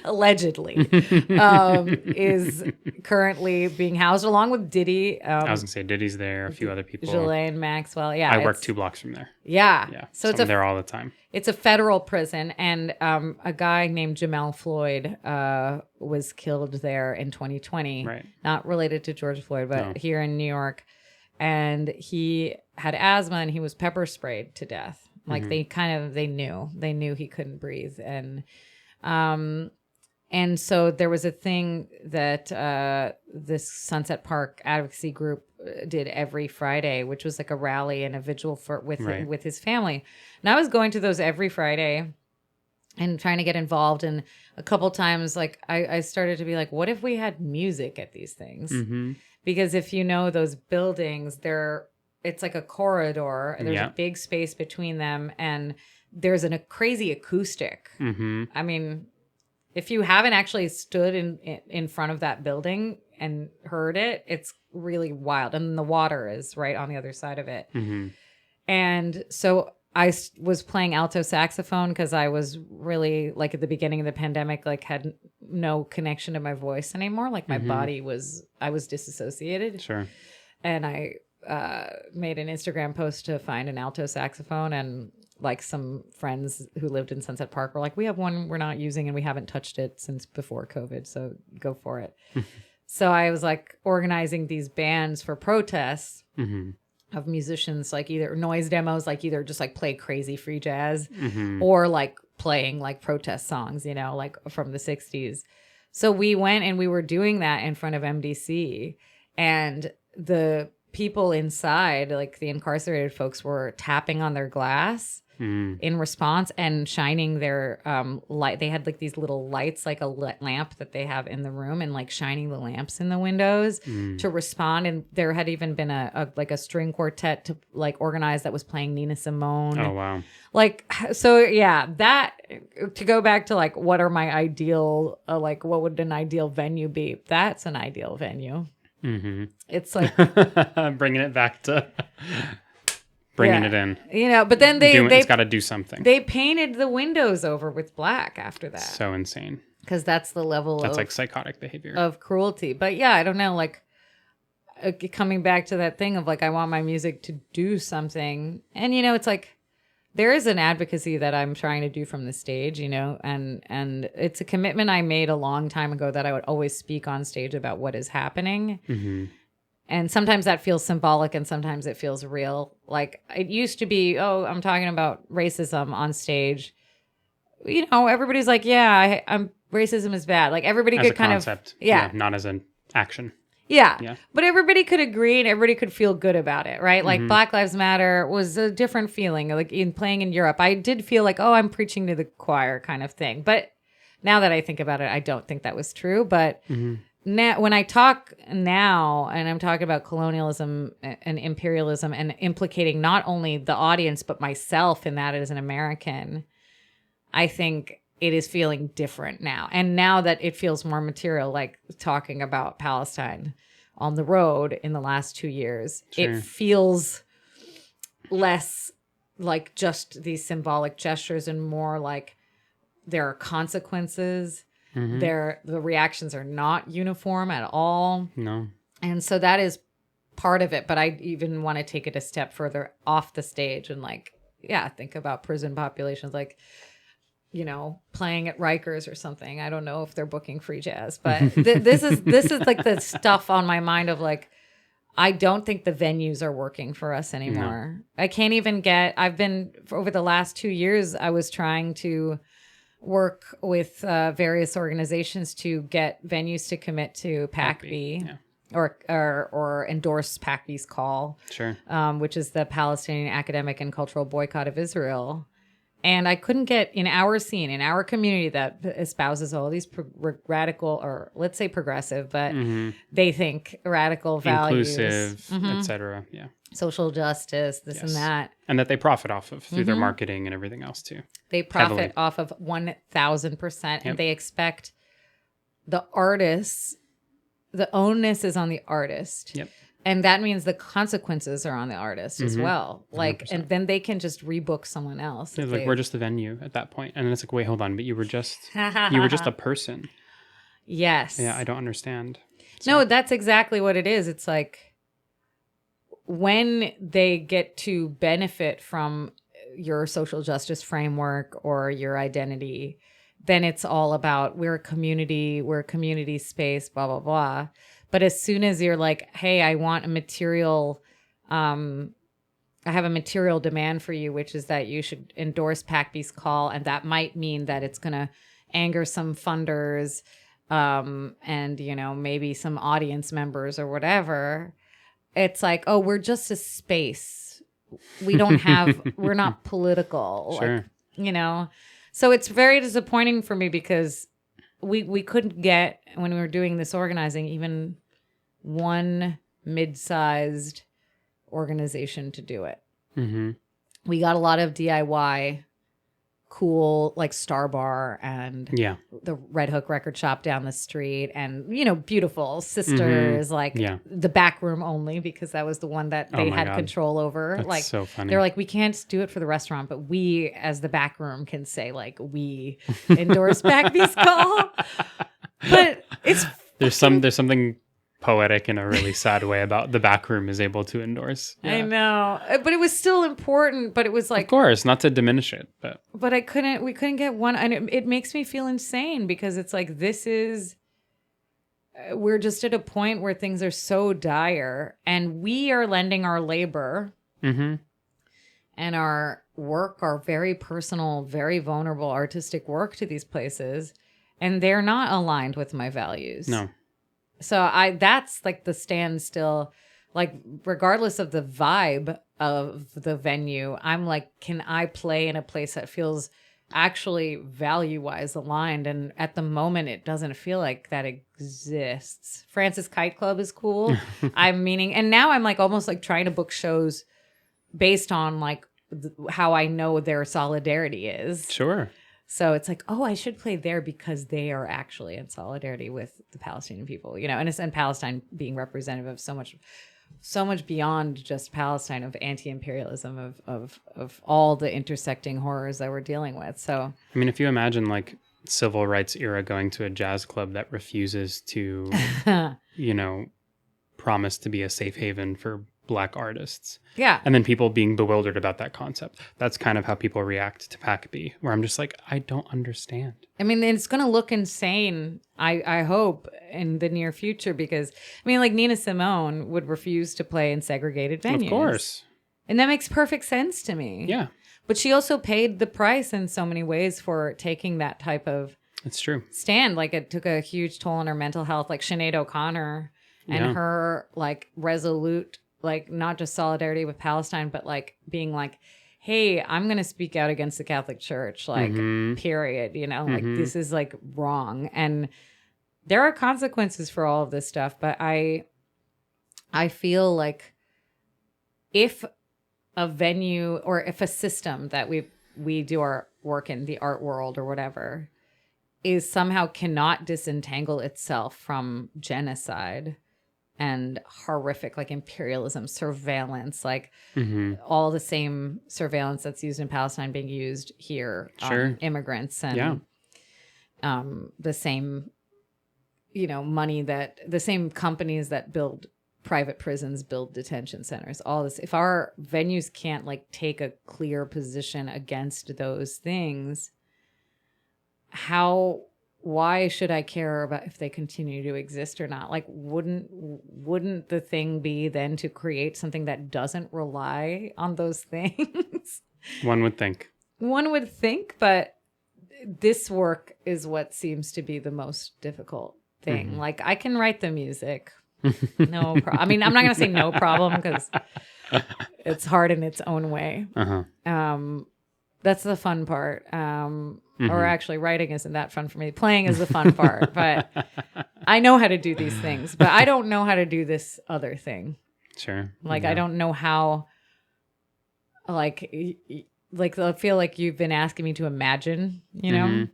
allegedly, is currently being housed along with Diddy.
I was gonna say Diddy's there, a few other people.
Ghislaine Maxwell. Yeah,
I work 2 blocks from there.
Yeah,
Yeah,
so
I'm there all the time.
It's a federal prison, and a guy named Jamel Floyd was killed there in 2020.
Right.
Not related to George Floyd, but here in New York. And he had asthma, and he was pepper sprayed to death. Like they knew he couldn't breathe. And so there was a thing that this Sunset Park advocacy group did every Friday, which was like a rally and a vigil with his family. And I was going to those every Friday and trying to get involved. And a couple times, like I started to be like, what if we had music at these things? Because if you know those buildings, it's like a corridor. There's a big space between them, and there's a crazy acoustic. I mean, if you haven't actually stood in front of that building and heard it, it's really wild. And the water is right on the other side of it. And so I was playing alto saxophone because I was really, like, at the beginning of the pandemic, like, had no connection to my voice anymore. Like, my body I was disassociated.
Sure.
And I made an Instagram post to find an alto saxophone, and like some friends who lived in Sunset Park were like, we have one we're not using and we haven't touched it since before COVID, so go for it. So I was like organizing these bands for protests of musicians, like either noise demos, like either just like play crazy free jazz or like playing like protest songs, you know, like from the 60s. So we went and we were doing that in front of MDC, and the people inside, like the incarcerated folks, were tapping on their glass in response and shining their light. They had like these little lights, like a lamp that they have in the room, and like shining the lamps in the windows to respond. And there had even been a string quartet to like organize that was playing Nina Simone.
Oh, wow. Like,
so yeah, that, to go back to like, what are my ideal, like what would an ideal venue be? That's an ideal venue. It's like
bringing it back to bringing it in,
you know. But then
it's got to do something.
They painted the windows over with black after that.
So insane,
because that's the level
that's like psychotic behavior
of cruelty. But yeah, I don't know, like coming back to that thing of like, I want my music to do something. And you know, it's like there is an advocacy that I'm trying to do from the stage, you know, and it's a commitment I made a long time ago that I would always speak on stage about what is happening. And sometimes that feels symbolic and sometimes it feels real. Like it used to be, oh, I'm talking about racism on stage. You know, everybody's like, yeah, racism is bad. Like everybody
as
could
a
kind
concept,
of, yeah,
not as an action.
Yeah. But everybody could agree and everybody could feel good about it, right? Like Black Lives Matter was a different feeling. Like in playing in Europe, I did feel like, oh, I'm preaching to the choir kind of thing. But now that I think about it, I don't think that was true. But now, when I talk now, and I'm talking about colonialism and imperialism and implicating not only the audience, but myself in that as an American, I think it is feeling different now. And now that it feels more material, like talking about Palestine on the road in the last 2 years,
Sure.
it feels less like just these symbolic gestures and more like there are consequences.
Mm-hmm.
The reactions are not uniform at all.
No.
And so that is part of it. But I even want to take it a step further off the stage and like, yeah, think about prison populations, like, you know, playing at Rikers or something. I don't know if they're booking free jazz, but this is like the stuff on my mind of like, I don't think the venues are working for us anymore. No. I can't even over the last 2 years, I was trying to work with various organizations to get venues to commit to PACB.
Yeah.
Or endorse PACB's call,
sure,
which is the Palestinian Academic and Cultural Boycott of Israel. And I couldn't get in our scene, in our community that espouses all these radical, or let's say progressive, but they think radical values,
inclusive, etc. Yeah,
social justice, this and that,
and that they profit off of through their marketing and everything else too.
They profit off of 1,000%, and they expect the artists. The onus is on the artist.
Yep.
And that means the consequences are on the artist as well. Like, 100%. And then they can just rebook someone else.
It's like, we're just the venue at that point. And then it's like, wait, hold on. But you were just a person.
Yes.
Yeah. I don't understand.
So. No, that's exactly what it is. It's like when they get to benefit from your social justice framework or your identity, then it's all about we're a community space, blah, blah, blah. But as soon as you're like, hey, I want a material, I have a material demand for you, which is that you should endorse PACB's call. And that might mean that it's going to anger some funders and, you know, maybe some audience members or whatever. It's like, oh, we're just a space. We don't have, we're not political,
sure.
Like, you know. So it's very disappointing for me because we couldn't get, when we were doing this organizing, even one mid-sized organization to do it.
Mm-hmm.
We got a lot of DIY, cool, like Star Bar and the Red Hook record shop down the street and, you know, beautiful sisters, like the back room only because that was the one that they had control over.
That's
like
so funny.
They're like, we can't do it for the restaurant, but we as the back room can say like, we endorse PACB's call. But it's
there's something poetic in a really sad way about the back room is able to endorse.
Yeah. I know, but it was still important. But it was like,
of course, not to diminish it, but
we couldn't get one, and it makes me feel insane because it's like we're just at a point where things are so dire, and we are lending our labor and our work, our very personal, very vulnerable artistic work to these places, and they're not aligned with my values.
No.
So that's like the standstill, like regardless of the vibe of the venue, I'm like, can I play in a place that feels actually value-wise aligned? And at the moment, it doesn't feel like that exists. Francis Kite Club is cool. And now I'm like almost like trying to book shows based on like how I know their solidarity is.
Sure.
So it's like, oh, I should play there because they are actually in solidarity with the Palestinian people, you know, and Palestine being representative of so much beyond just Palestine, of anti-imperialism, of all the intersecting horrors that we're dealing with. So,
I mean, if you imagine like civil rights era going to a jazz club that refuses to, you know, promise to be a safe haven for Black artists.
Yeah.
And then people being bewildered about that concept. That's kind of how people react to PACB, where I'm just like, I don't understand.
I mean, it's going to look insane, I hope, in the near future, because, I mean, like Nina Simone would refuse to play in segregated venues.
Of course.
And that makes perfect sense to me.
Yeah.
But she also paid the price in so many ways for taking that type of
it's true.
stand. Like, it took a huge toll on her mental health, like Sinead O'Connor and her, like, resolute, like, not just solidarity with Palestine, but like being like, hey, I'm going to speak out against the Catholic Church, like, period, you know, like this is like wrong. And there are consequences for all of this stuff. But I feel like if a venue or if a system that we do our work in the art world or whatever is somehow cannot disentangle itself from genocide and horrific like imperialism, surveillance, like all the same surveillance that's used in Palestine being used here on immigrants, and the same, money that the same companies that build private prisons build detention centers, all this. If our venues can't like take a clear position against those things, why should I care about if they continue to exist or not? Like, wouldn't the thing be then to create something that doesn't rely on those things?
One would think.
But this work is what seems to be the most difficult thing. Like, I can write the music. No problem. I mean, I'm not going to say no problem because it's hard in its own way. That's the fun part. Or actually, writing isn't that fun for me. Playing is the fun part. But I know how to do these things. But I don't know how to do this other thing.
Sure.
Like, I don't know how, like I feel like you've been asking me to imagine, And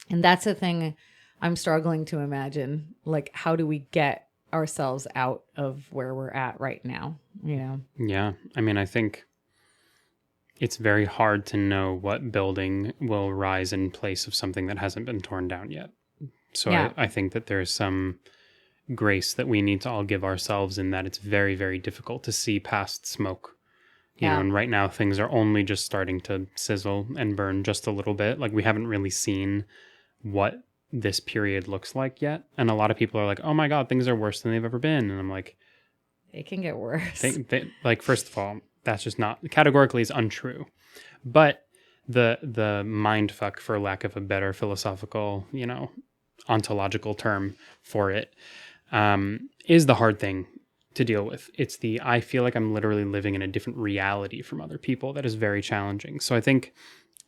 that's the thing I'm struggling to imagine. Like, how do we get ourselves out of where we're at right now,
Yeah. I mean, I think it's very hard to know what building will rise in place of something that hasn't been torn down yet. So I think that there's some grace that we need to all give ourselves in that it's very, very difficult to see past smoke. You know, and right now things are only just starting to sizzle and burn just a little bit. Like, we haven't really seen what this period looks like yet. And a lot of people are like, oh my God, things are worse than they've ever been. And I'm like,
they can get worse.
Like, first of all, that's just not categorically is untrue. But the mind fuck, for lack of a better philosophical, ontological term for it, is the hard thing to deal with. It's I feel like I'm literally living in a different reality from other people that is very challenging. So I think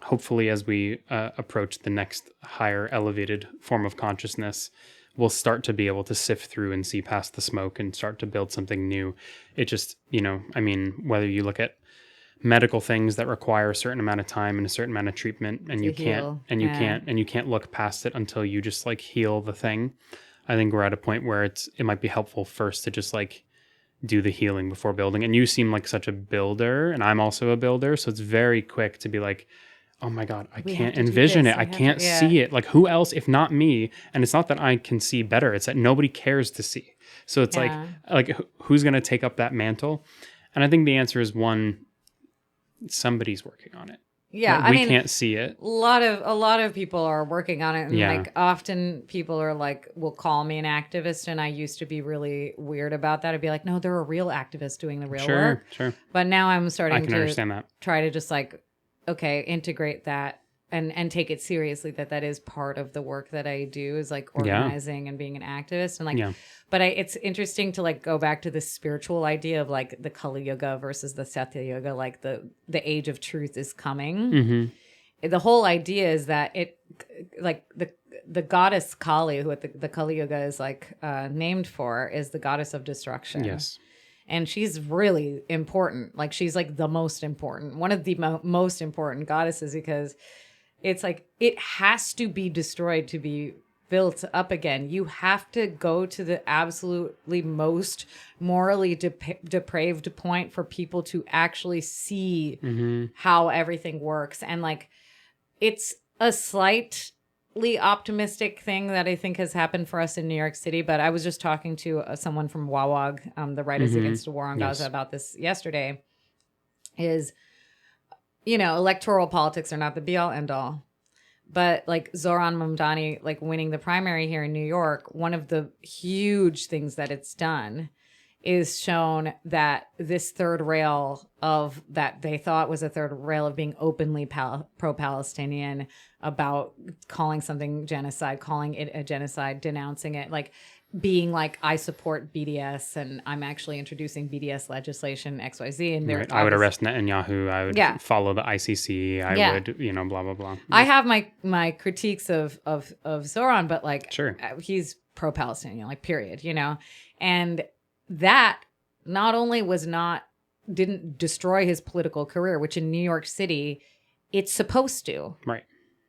hopefully as we approach the next higher elevated form of consciousness, we'll start to be able to sift through and see past the smoke and start to build something new. It just, I mean, whether you look at medical things that require a certain amount of time and a certain amount of treatment, and you can't look past it until you just like heal the thing. I think we're at a point where it might be helpful first to just like do the healing before building. And you seem like such a builder, and I'm also a builder. So it's very quick to be like, oh my God, I can't envision it. I can't see it. Like, who else if not me? And it's not that I can see better. It's that nobody cares to see. So it's like who's going to take up that mantle? And I think the answer is one, somebody's working on it.
Yeah,
like, we can't see it.
A lot of people are working on it, and like often people are like, will call me an activist, and I used to be really weird about that. I'd be like, no, they're a real activist doing the real work. Sure. But now I'm starting to understand that. Try to just like, okay, integrate that and take it seriously that is part of the work that I do, is like organizing and being an activist, and like but it's interesting to like go back to the spiritual idea of like the Kali Yuga versus the Satya Yuga, like the age of truth is coming. The whole idea is that it like the goddess Kali, who the Kali Yuga is like named for, is the goddess of destruction. Yes. And she's really important. Like, she's like the most important, one of the most important goddesses, because it's like it has to be destroyed to be built up again. You have to go to the absolutely most morally depraved point for people to actually see how everything works. And like, it's a slightly optimistic thing that I think has happened for us in New York City. But I was just talking to someone from WAWAG, the Writers Against the War on Gaza, about this yesterday. Is, electoral politics are not the be all end all. But like Zoran Mamdani, like winning the primary here in New York, one of the huge things that it's done is shown that this third rail of that they thought was a third rail of being openly pro-Palestinian, about calling something genocide, calling it a genocide, denouncing it, like being like, I support BDS and I'm actually introducing BDS legislation XYZ. And
I would arrest Netanyahu. I would follow the ICC. I would, blah, blah, blah.
I have my critiques of Zoran, but like, he's pro-Palestinian, like period, and that not only didn't destroy his political career, which in New York City it's supposed to.
Right.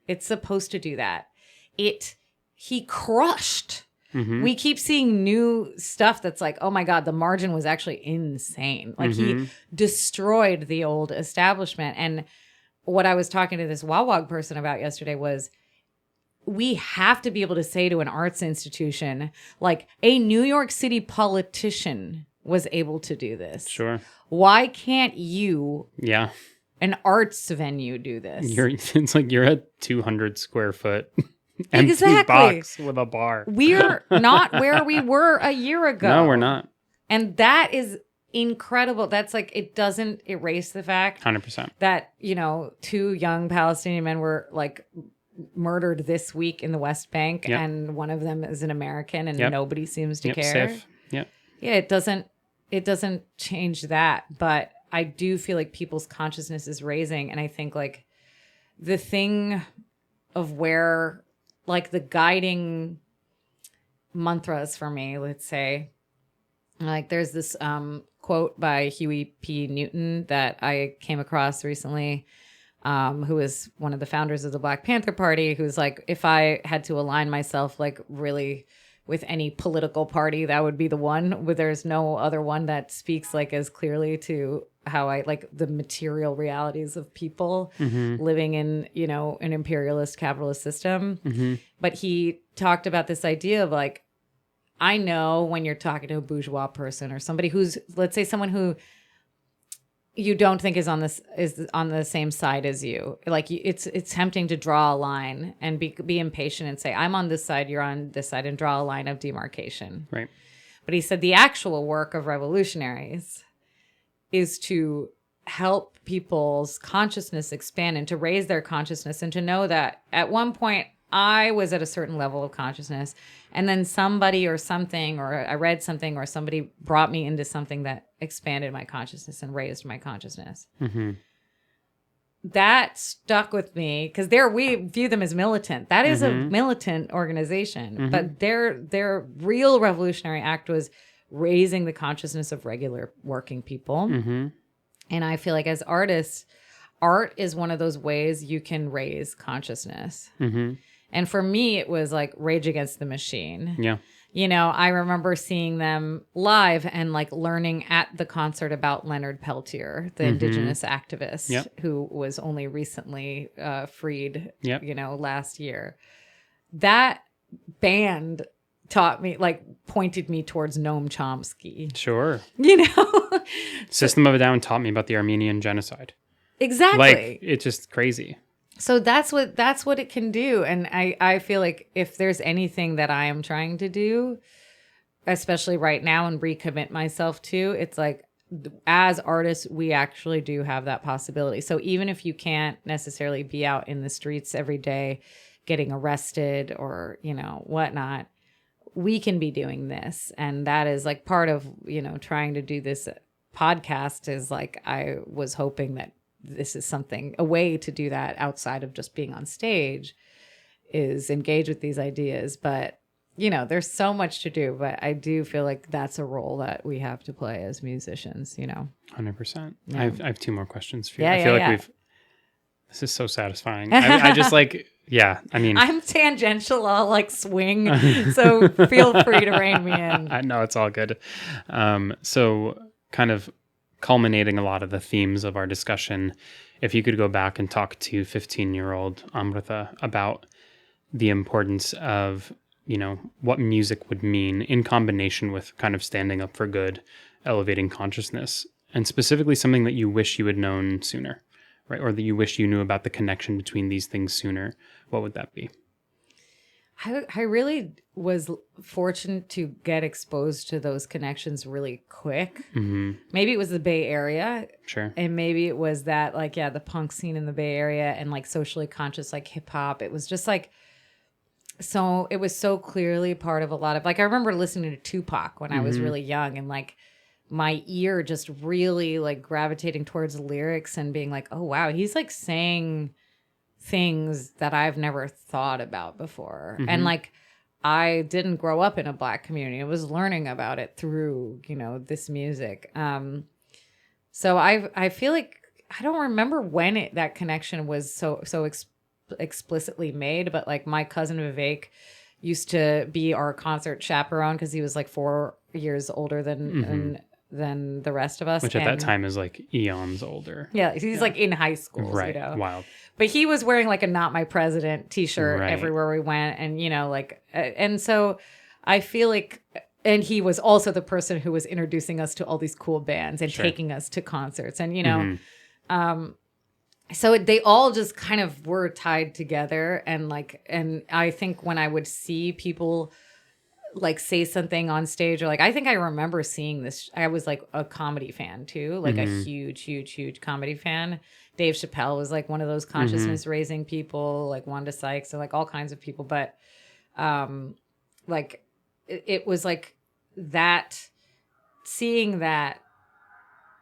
It's supposed to do that. He crushed.
Mm-hmm.
We keep seeing new stuff that's like, oh my God, the margin was actually insane. Like he destroyed the old establishment. And what I was talking to this Wawag person about yesterday was we have to be able to say to an arts institution, like a New York City politician was able to do this.
Sure.
Why can't you,
Yeah.
an arts venue, do this?
It's like you're a 200 square foot empty
Exactly.
box with a bar.
We're not where we were a year ago.
No, we're not.
And that is incredible. That's like, it doesn't erase the fact
100%.
that, 2 young Palestinian men were like murdered this week in the West Bank, and one of them is an American, and nobody seems to care.
Safe. Yep.
Yeah, it doesn't change that, but I do feel like people's consciousness is raising, and I think like the thing of where like the guiding mantras for me, let's say, like there's this quote by Huey P. Newton that I came across recently, who is one of the founders of the Black Panther Party, who's like, if I had to align myself like really with any political party, that would be the one. Where there's no other one that speaks like as clearly to how I like the material realities of people living in, an imperialist capitalist system. But he talked about this idea of like, I know when you're talking to a bourgeois person or somebody who's, let's say someone who you don't think is on the same side as you, like it's tempting to draw a line and be impatient and say, I'm on this side, you're on this side, and draw a line of demarcation.
Right.
But he said the actual work of revolutionaries is to help people's consciousness expand and to raise their consciousness and to know that at one point I was at a certain level of consciousness, and then somebody or something, or I read something, or somebody brought me into something that expanded my consciousness and raised my consciousness. That stuck with me because we view them as militant. That is a militant organization, but their real revolutionary act was raising the consciousness of regular working people. And I feel like as artists, art is one of those ways you can raise consciousness. And for me, it was like Rage Against the Machine.
Yeah.
I remember seeing them live and like learning at the concert about Leonard Peltier, the indigenous activist who was only recently freed, last year. That band taught me, like pointed me towards Noam Chomsky.
Sure.
System
of a Down taught me about the Armenian genocide.
Exactly.
Like, it's just crazy.
So that's what it can do. And I feel like if there's anything that I am trying to do, especially right now, and recommit myself to, it's like, as artists, we actually do have that possibility. So even if you can't necessarily be out in the streets every day getting arrested or, whatnot, we can be doing this. And that is like part of, trying to do this podcast is like, I was hoping that this is a way to do that outside of just being on stage, is engage with these ideas. But, there's so much to do, but I do feel like that's a role that we have to play as musicians,
100%.
Yeah.
I have 2 more questions for you.
Yeah,
I feel like this is so satisfying. I just like, I'm
tangential. I'll like swing. So feel free to rein me in.
No, it's all good. So kind of culminating a lot of the themes of our discussion, if you could go back and talk to 15-year-old Amirtha about the importance of, what music would mean in combination with kind of standing up for good, elevating consciousness, and specifically something that you wish you had known sooner, right? Or that you wish you knew about the connection between these things sooner, what would that be?
I really was fortunate to get exposed to those connections really quick. Maybe it was the Bay Area.
Sure.
And maybe it was that the punk scene in the Bay Area and like socially conscious, like hip hop. It was just like, so it was so clearly part of a lot of, like, I remember listening to Tupac when I was really young, and like my ear just really like gravitating towards the lyrics and being like, oh wow, he's like saying things that I've never thought about before. And like, I didn't grow up in a Black community. I was learning about it through, this music. So I feel like I don't remember when that connection was so explicitly made, but like my cousin Vivek used to be our concert chaperone because he was like 4 years older than the rest of us.
Which at that time is like eons older.
Yeah, he's like in high school,
Right.
you know.
Wild.
But he was wearing like a "Not My President" t-shirt
Right.
everywhere we went, and you know, like, and so I feel like, and he was also the person who was introducing us to all these cool bands and taking us to concerts, and you know, so they all just kind of were tied together, and like, and I think when I would see people like say something on stage, or like, I think I remember seeing this. I was like a comedy fan too, like a huge comedy fan. Dave Chappelle was like one of those consciousness raising people, like Wanda Sykes, and like all kinds of people. But like it was like that, seeing that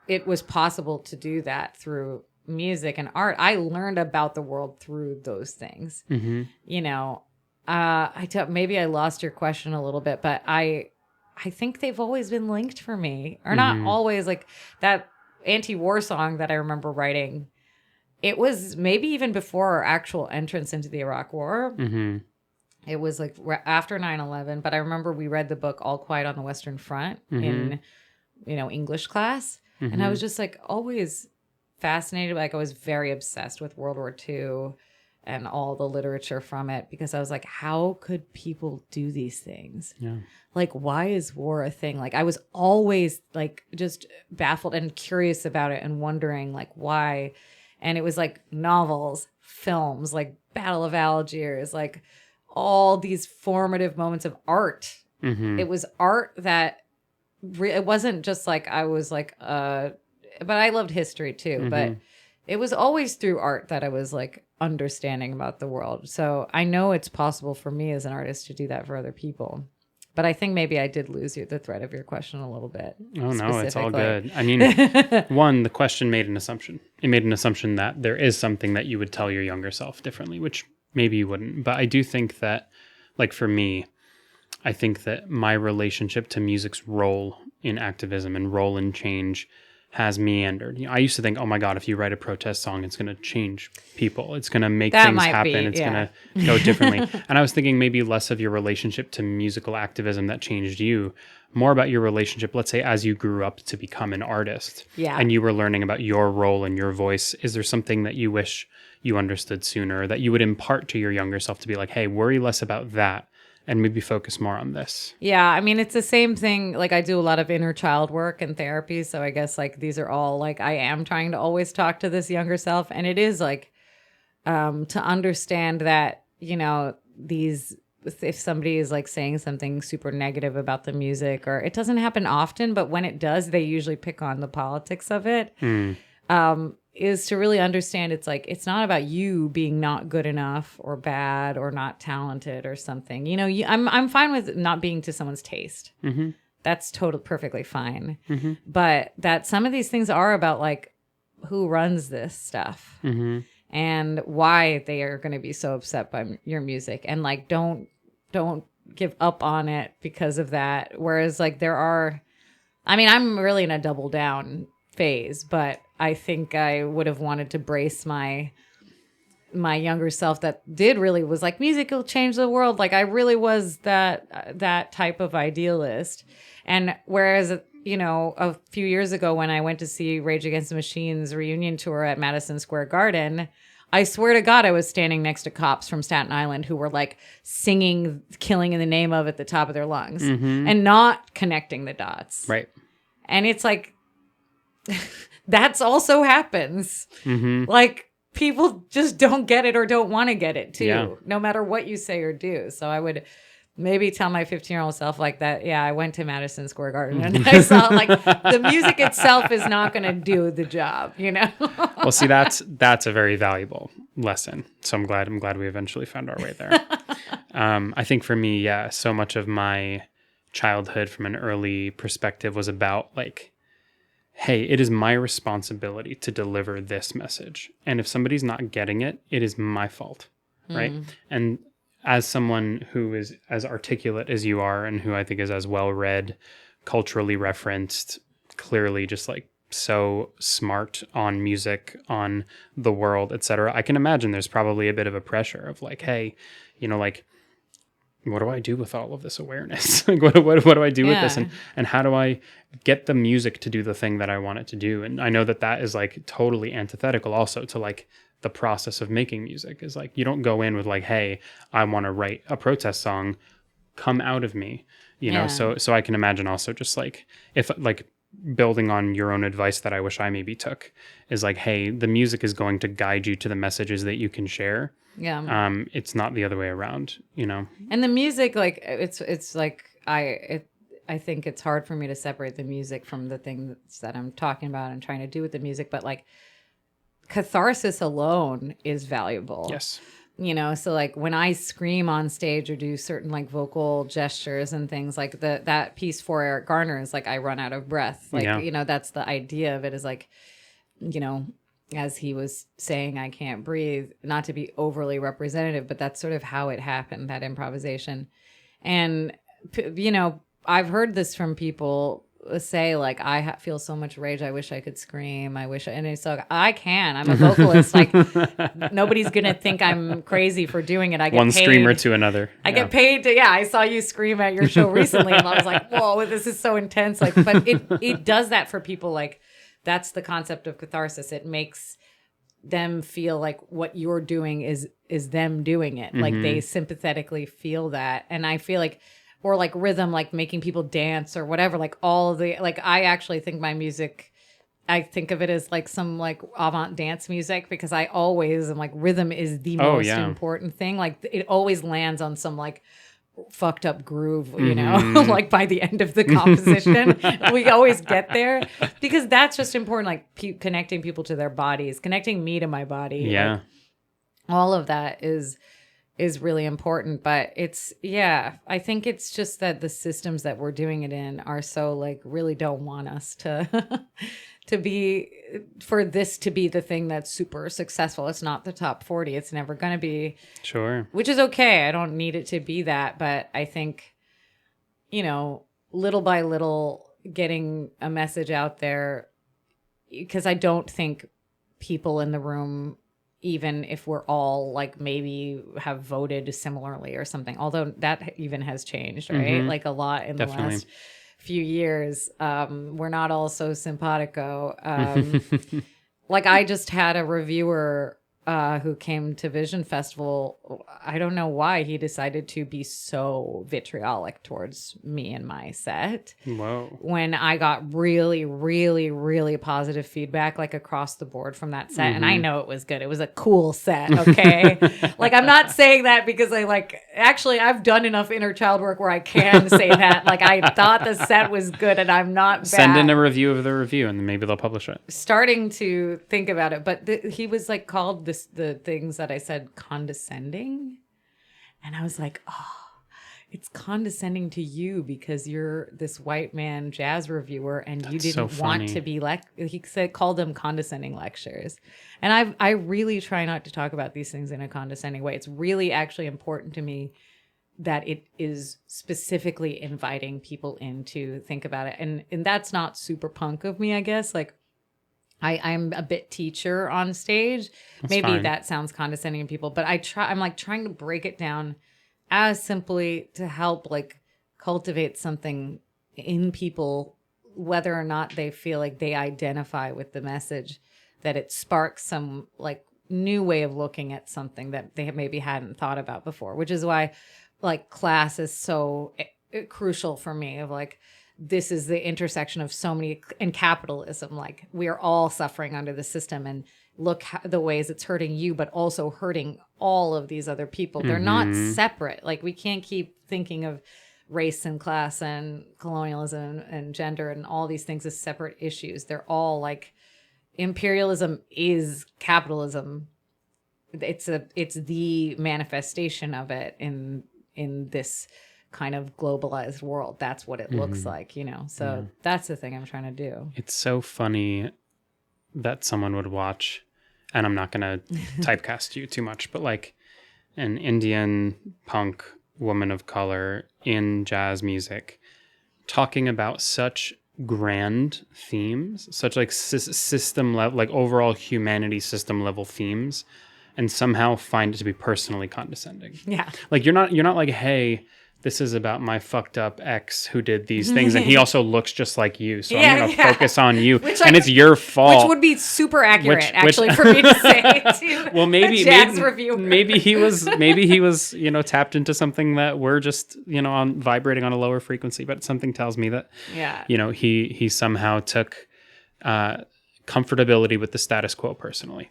it was possible to do that through music and art. I learned about the world through those things. You know, maybe I lost your question a little bit, but I think they've always been linked for me, or not always. Like that anti-war song that I remember writing, it was maybe even before our actual entrance into the Iraq War. It was like after 9/11, but I remember we read the book All Quiet on the Western Front in, you know, English class. And I was just like always fascinated. Like I was very obsessed with World War II and all the literature from it, because I was like, how could people do these things?
Yeah.
Like, why is war a thing? Like I was always like just baffled and curious about it and wondering like why. And it was like novels, films, like Battle of Algiers, like all these formative moments of art. It was art that it wasn't just like I was like, but I loved history too. But it was always through art that I was like understanding about the world. So I know it's possible for me as an artist to do that for other people. But I think maybe I did lose the thread of your question a little bit.
Oh, no, it's all good. I mean, one, the question made an assumption. It made an assumption that there is something that you would tell your younger self differently, which maybe you wouldn't. But I do think that, like for me, I think that my relationship to music's role in activism and role in change has meandered. You know, I used to think, oh my God, if you write a protest song, it's going to change people. It's going to make things happen. It's going to go differently. And I was thinking maybe less of your relationship to musical activism that changed you, more about your relationship, let's say, as you grew up to become an artist.
Yeah.
And you were learning about your role and your voice. Is there something that you wish you understood sooner, or that you would impart to your younger self to be like, hey, worry less about that and maybe focus more on this?
Yeah, I mean, it's the same thing. Like I do a lot of inner child work and therapy. So I guess like these are all like, I am trying to always talk to this younger self. And it is like to understand that, you know, if somebody is like saying something super negative about the music, or it doesn't happen often, but when it does, they usually pick on the politics of it. Is to really understand it's like, it's not about you being not good enough or bad or not talented or something. You know, I'm fine with not being to someone's taste. That's perfectly fine. But that some of these things are about like who runs this stuff and why they are going to be so upset by your music, and like don't give up on it because of that. Whereas like I'm really in a double down phase, but I think I would have wanted to brace my younger self that was like, music will change the world. Like I really was that type of idealist. And whereas, you know, a few years ago when I went to see Rage Against the Machine's reunion tour at Madison Square Garden, I swear to God, I was standing next to cops from Staten Island who were like singing Killing in the Name of at the top of their lungs and not connecting the dots.
Right.
And it's like, that's also happens. Like people just don't get it or don't want to get it too, no matter what you say or do. So I would maybe tell my 15-year-old self like that. Yeah, I went to Madison Square Garden and I saw like the music itself is not going to do the job, you know?
Well, see, that's a very valuable lesson. So I'm glad we eventually found our way there. I think for me, so much of my childhood from an early perspective was about like, hey, it is my responsibility to deliver this message. And if somebody's not getting it, it is my fault, right? And as someone who is as articulate as you are, and who I think is as well-read, culturally referenced, clearly just like so smart on music, on the world, etc. I can imagine there's probably a bit of a pressure of like, hey, like, what do I do with all of this awareness? Like, what do I do with this? And how do I get the music to do the thing that I want it to do? And I know that is like totally antithetical also to like the process of making music. Is like, you don't go in with like, hey, I want to write a protest song, come out of me, so I can imagine also just like, if like building on your own advice that I wish I maybe took, is like, hey, the music is going to guide you to the messages that you can share. It's not the other way around,
And the music, like, it's like I think it's hard for me to separate the music from the things that I'm talking about and trying to do with the music, but like catharsis alone is valuable.
Yes.
So like when I scream on stage or do certain like vocal gestures and things, like that piece for Eric Garner is like, I run out of breath. Like, that's the idea of it, is like, as he was saying, I can't breathe, not to be overly representative, but that's sort of how it happened, that improvisation. And, I've heard this from people say like, I feel so much rage, I wish I could scream, and it's like, I can, I'm a vocalist. Like, nobody's gonna think I'm crazy for doing it. I get
one
paid.
Screamer to another.
I get paid to, I saw you scream at your show recently and I was like, whoa, this is so intense. Like, but it does that for people. Like, that's the concept of catharsis. It makes them feel like what you're doing is them doing it. Like, they sympathetically feel that. And I feel like, or like rhythm, like making people dance or whatever, like all of the, like, I actually think my music, I think of it as like some like avant dance music, because I always am like, rhythm is the most important thing. Like, it always lands on some like fucked up groove, like by the end of the composition. We always get there because that's just important. Like connecting people to their bodies, connecting me to my body. Like, all of that is really important. But I think it's just that the systems that we're doing it in are so like, really don't want us to for this to be the thing that's super successful. It's not the top 40. It's never going to be.
Sure.
Which is okay. I don't need it to be that. But I think, little by little getting a message out there, because I don't think people in the room, even if we're all like maybe have voted similarly or something, although that even has changed, right? Like a lot in the last few years. We're not all so simpatico. Like, I just had a reviewer who came to Vision Festival. I don't know why he decided to be so vitriolic towards me and my set.
Whoa.
When I got really, really, really positive feedback, like across the board from that set. And I know it was good. It was a cool set. Okay. Like, I'm not saying that because actually I've done enough inner child work where I can say that. Like, I thought the set was good and I'm not bad.
Send in a review of the review and then maybe they'll publish it.
Starting to think about it. But he was like called the things that I said condescending. And I was like, oh, it's condescending to you because you're this white man jazz reviewer and you didn't want to be called them condescending lectures. And I really try not to talk about these things in a condescending way. It's really actually important to me that it is specifically inviting people in to think about it. And that's not super punk of me, I guess. Like, I'm a bit teacher on stage. That's maybe fine. That sounds condescending to people, but I'm like trying to break it down as simply to help like cultivate something in people, whether or not they feel like they identify with the message, that it sparks some like new way of looking at something that they maybe hadn't thought about before, which is why like class is so crucial for me. Of like, this is the intersection of so many, and capitalism, like we're all suffering under the system, and look the ways it's hurting you, but also hurting all of these other people. They're not separate. Like, we can't keep thinking of race and class and colonialism and gender and all these things as separate issues. They're all like, imperialism is capitalism. It's the manifestation of it in this kind of globalized world. That's what it looks like, so that's the thing I'm trying to do.
It's so funny that someone would watch, and I'm not gonna typecast you too much, but like an Indian punk woman of color in jazz music talking about such grand themes, such like system level, like overall humanity system level themes, and somehow find it to be personally condescending.
Yeah.
Like you're not like, hey, this is about my fucked up ex who did these things, and he also looks just like you, so I'm going to focus on you, and it's your fault.
Which would be super accurate, actually, for me to say to
well,
reviewer.
maybe he was, tapped into something that we're just, on vibrating on a lower frequency, but something tells me that, he somehow took comfortability with the status quo personally.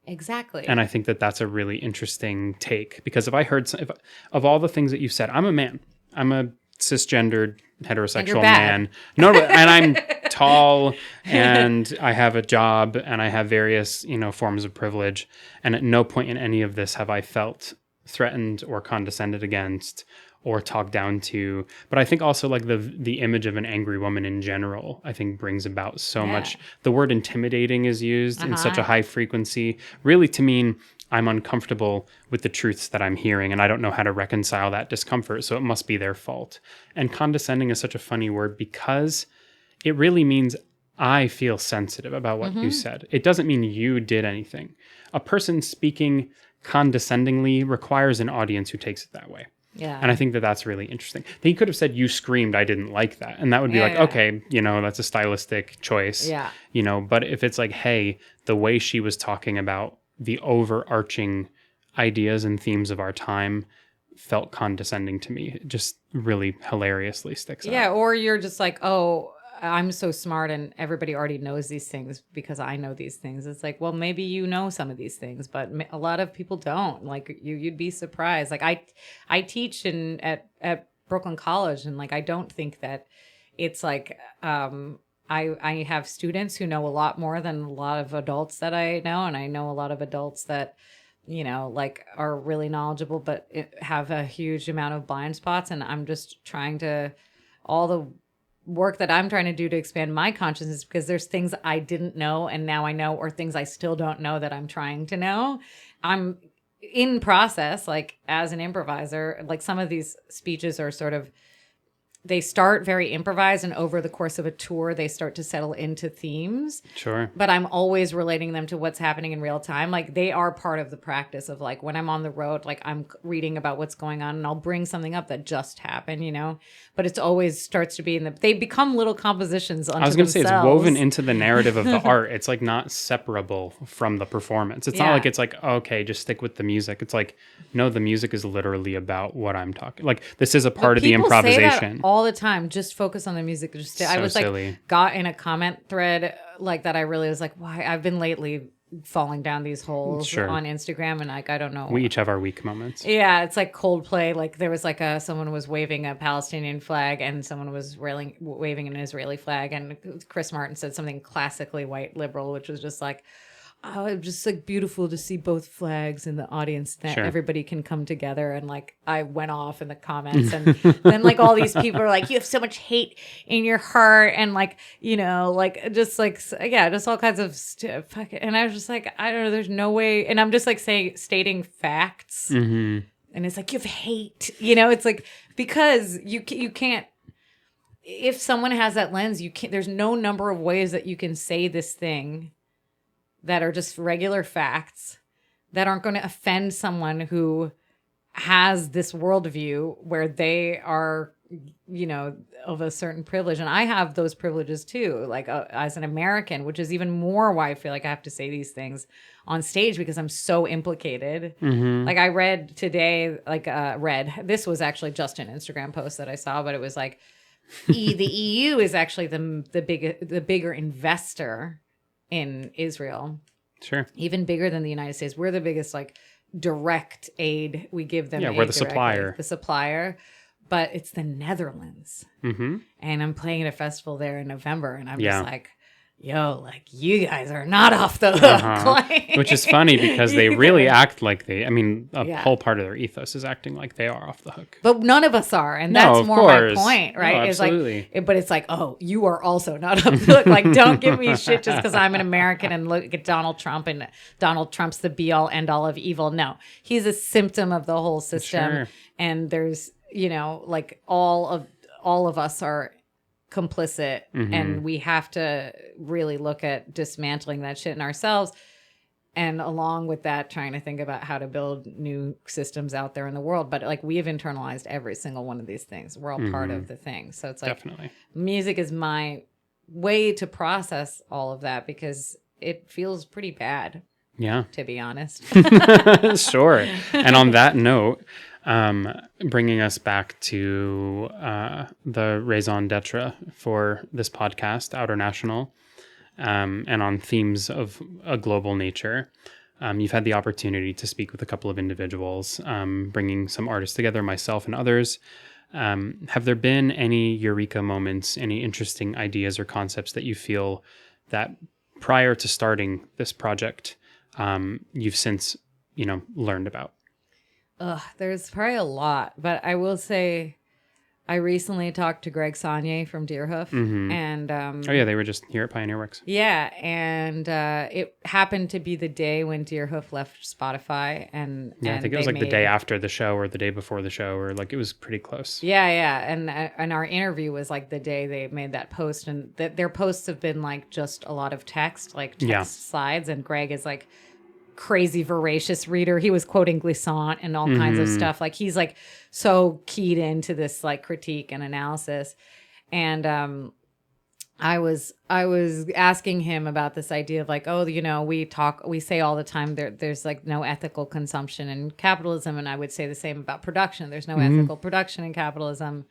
Exactly.
And I think that that's a really interesting take, because if I heard if of all the things that you've said, I'm a man. I'm a cisgendered heterosexual man. No, and I'm tall and I have a job and I have various, forms of privilege. And at no point in any of this have I felt threatened or condescended against or talked down to. But I think also like the image of an angry woman in general, I think brings about so much. The word intimidating is used in such a high frequency, really to mean I'm uncomfortable with the truths that I'm hearing and I don't know how to reconcile that discomfort, so it must be their fault. And condescending is such a funny word because it really means I feel sensitive about what you said. It doesn't mean you did anything. A person speaking condescendingly requires an audience who takes it that way.
Yeah.
And I think that that's really interesting. He could have said, you screamed, I didn't like that. And that would be okay, that's a stylistic choice.
Yeah.
But if it's like, hey, the way she was talking about the overarching ideas and themes of our time felt condescending to me, it just really hilariously sticks out.
Yeah. Or you're just like, oh, I'm so smart and everybody already knows these things because I know these things. It's like, well, maybe you know some of these things, but a lot of people don't. Like you'd be surprised. Like I teach at Brooklyn College, and like I don't think that it's like I have students who know a lot more than a lot of adults that I know, and I know a lot of adults that like are really knowledgeable but have a huge amount of blind spots, and I'm just trying to all the work that I'm trying to do to expand my consciousness, because there's things I didn't know and now I know, or things I still don't know that I'm trying to know. I'm in process, like as an improviser, like some of these speeches are sort of, they start very improvised, and over the course of a tour, they start to settle into themes.
Sure.
But I'm always relating them to what's happening in real time. Like they are part of the practice of like when I'm on the road, like I'm reading about what's going on and I'll bring something up that just happened, but it's always starts to be they become little compositions unto themselves. I was going to say,
it's woven into the narrative of the art. It's like not separable from the performance. It's not like it's like, okay, just stick with the music. It's like, no, the music is literally about what I'm talking. Like this is a part of the improvisation.
All the time, just focus on the music. I was
silly.
Like, got in a comment thread like that. I really was like, why? I've been lately falling down these holes on Instagram, and like I don't know.
We each have our weak moments.
Yeah, it's like Coldplay. Like there was like someone was waving a Palestinian flag, and someone was waving an Israeli flag, and Chris Martin said something classically white liberal, which was just like, oh, it's just like beautiful to see both flags in the audience, that everybody can come together. And like I went off in the comments, and then like all these people are like, you have so much hate in your heart, and like just all kinds of stuff. And I was just like, I don't know, there's no way. And I'm just like stating facts, and it's like, you have hate, it's like, because you can't. If someone has that lens, you can't. There's no number of ways that you can say this thing that are just regular facts that aren't going to offend someone who has this worldview where they are, of a certain privilege. And I have those privileges too, like as an American, which is even more why I feel like I have to say these things on stage, because I'm so implicated. Like I read today, this was actually just an Instagram post that I saw, but it was like, the EU is actually the bigger investor in Israel.
Sure.
Even bigger than the United States. We're the biggest like direct aid. We give them
we're the supplier.
The supplier. But it's the Netherlands. And I'm playing at a festival there in November, and I'm just like, yo, like you guys are not off the hook. Like,
which is funny because they really act like a whole part of their ethos is acting like they are off the hook.
But none of us are, and that's more my point, right?
No, absolutely.
It's like, but it's like, oh, you are also not off the hook. Like, don't give me shit just because I'm an American and look at Donald Trump and Donald Trump's the be all end all of evil. No, he's a symptom of the whole system, and there's like all of us are complicit, and we have to really look at dismantling that shit in ourselves. And along with that, trying to think about how to build new systems out there in the world. But like, we have internalized every single one of these things. We're all part of the thing. So it's like,
Definitely.
music is my way to process all of that, because it feels pretty bad.
Yeah.
To be honest.
Sure. And on that note, bringing us back to the raison d'etre for this podcast, Outernational, and on themes of a global nature. You've had the opportunity to speak with a couple of individuals, bringing some artists together, myself and others. Have there been any eureka moments, any interesting ideas or concepts that you feel that prior to starting this project, you've since, learned about?
There's probably a lot, but I will say I recently talked to Greg Saunier from Deerhoof, and
Oh yeah, they were just here at Pioneer Works.
yeah, and it happened to be the day when Deerhoof left Spotify, and
Yeah, I think it was like the day after the show or the day before the show, or like it was pretty close.
Yeah, and our interview was like the day they made that post, and their posts have been like just a lot of text, like text slides, and Greg is like crazy voracious reader. He was quoting Glissant and all kinds of stuff. Like, he's like so keyed into this like critique and analysis. And I was asking him about this idea of like, oh, we say all the time there's like no ethical consumption in capitalism, and I would say the same about production. There's no ethical production in capitalism.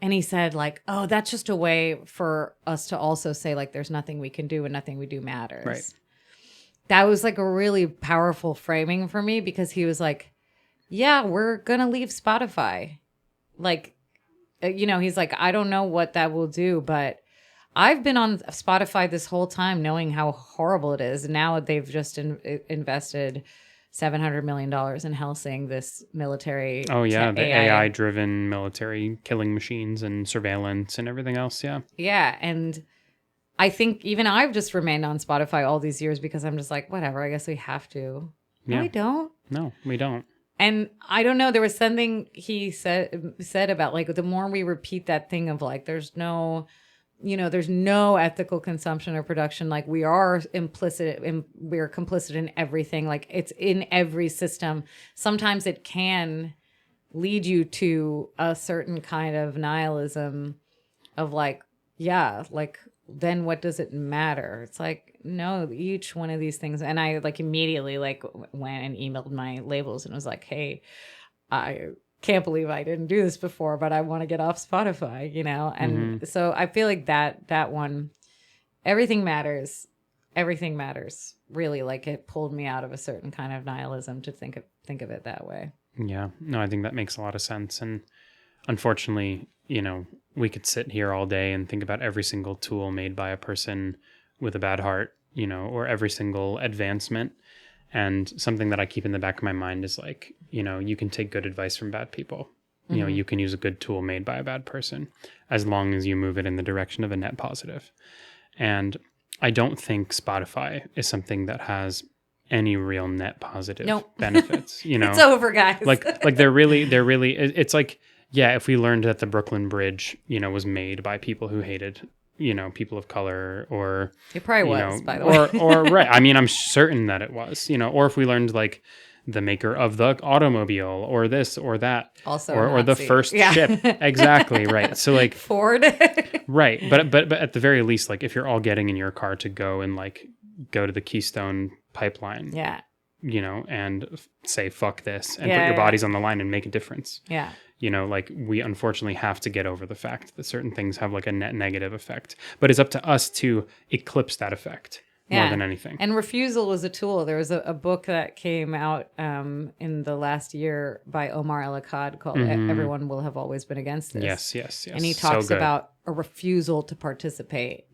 And he said like, oh, that's just a way for us to also say like there's nothing we can do and nothing we do matters.
Right.
That was like a really powerful framing for me, because he was like, yeah, we're going to leave Spotify. Like, he's like, I don't know what that will do, but I've been on Spotify this whole time knowing how horrible it is. Now they've just invested $700 million in Helsing, this military.
Oh yeah, the AI-driven military killing machines and surveillance and everything else. Yeah.
Yeah, and I think even I've just remained on Spotify all these years because I'm just like, whatever, I guess we have to. No, we don't.
No, we don't.
And I don't know, there was something he said about like, the more we repeat that thing of like, there's no ethical consumption or production. Like, we are implicit and we're complicit in everything. Like, it's in every system. Sometimes it can lead you to a certain kind of nihilism of like, yeah, like, then what does it matter? It's like, no, each one of these things. And I like immediately like went and emailed my labels and was like, hey, I can't believe I didn't do this before, but I want to get off Spotify, And so I feel like that one, everything matters. Everything matters. Really, like, it pulled me out of a certain kind of nihilism to think of it that way.
Yeah. No, I think that makes a lot of sense. And unfortunately, we could sit here all day and think about every single tool made by a person with a bad heart, or every single advancement. And something that I keep in the back of my mind is like, you can take good advice from bad people. You can use a good tool made by a bad person as long as you move it in the direction of a net positive. And I don't think Spotify is something that has any real net positive benefits.
It's over, guys.
like they're really, it's like, yeah, if we learned that the Brooklyn Bridge, was made by people who hated, people of color, or
it probably was, by the way,
or right. I mean, I'm certain that it was, or if we learned like the maker of the automobile, or this or that,
also,
or the first ship, exactly, right. So like
Ford,
right, but at the very least, like if you're all getting in your car to go and like go to the Keystone Pipeline, and say fuck this and put your bodies on the line and make a difference, like we unfortunately have to get over the fact that certain things have like a net negative effect, but it's up to us to eclipse that effect more than anything.
And refusal is a tool. There was a book that came out in the last year by Omar Ahmad called Everyone Will Have Always Been Against This.
Yes.
And he talks about a refusal to participate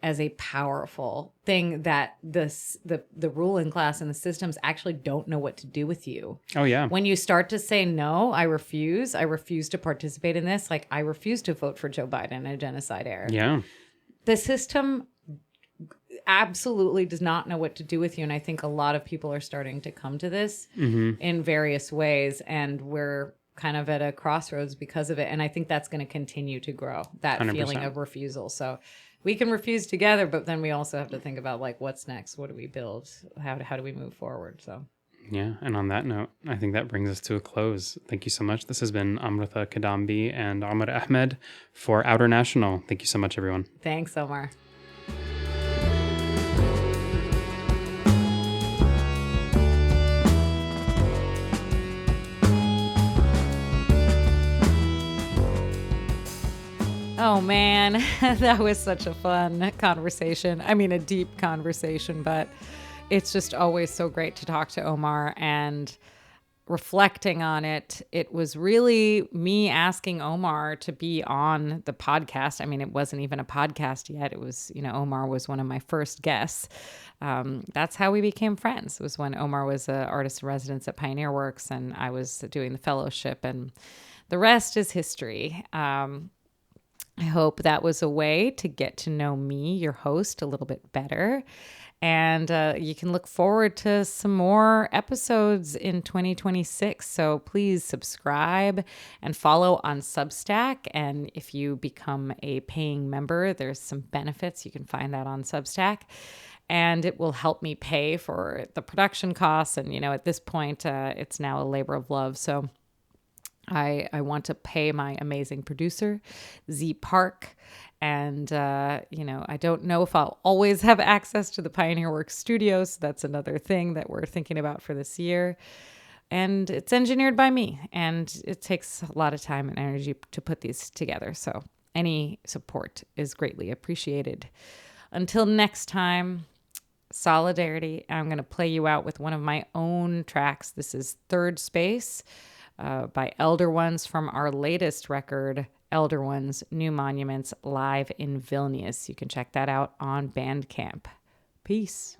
as a powerful thing that the ruling class and the systems actually don't know what to do with you.
Oh, yeah.
When you start to say, no, I refuse to participate in this. Like, I refuse to vote for Joe Biden in a genocide era.
Yeah.
The system absolutely does not know what to do with you. And I think a lot of people are starting to come to this in various ways. And we're kind of at a crossroads because of it. And I think that's going to continue to grow, that
100%.
feeling of refusal. So we can refuse together, but then we also have to think about like, what's next? What do we build? How do we move forward? So.
Yeah. And on that note, I think that brings us to a close. Thank you so much. This has been Amirtha Kadambi and Omar Ahmad for Outernational. Thank you so much, everyone.
Thanks, Omar. Oh man, that was such a fun conversation. I mean, a deep conversation, but it's just always so great to talk to Omar, and reflecting on it. It was really me asking Omar to be on the podcast. I mean, it wasn't even a podcast yet. It was, Omar was one of my first guests. That's how we became friends. It was when Omar was an artist in residence at Pioneer Works and I was doing the fellowship, and the rest is history. I hope that was a way to get to know me, your host, a little bit better. And you can look forward to some more episodes in 2026. So please subscribe and follow on Substack. And if you become a paying member, there's some benefits. You can find that on Substack. And it will help me pay for the production costs. And, at this point, it's now a labor of love. So I want to pay my amazing producer, Z Park. And, I don't know if I'll always have access to the Pioneer Works studio. So that's another thing that we're thinking about for this year. And it's engineered by me. And it takes a lot of time and energy to put these together. So any support is greatly appreciated. Until next time, solidarity. I'm going to play you out with one of my own tracks. This is Third Space by Elder Ones from our latest record, Elder Ones, New Monuments, live in Vilnius. You can check that out on Bandcamp. Peace.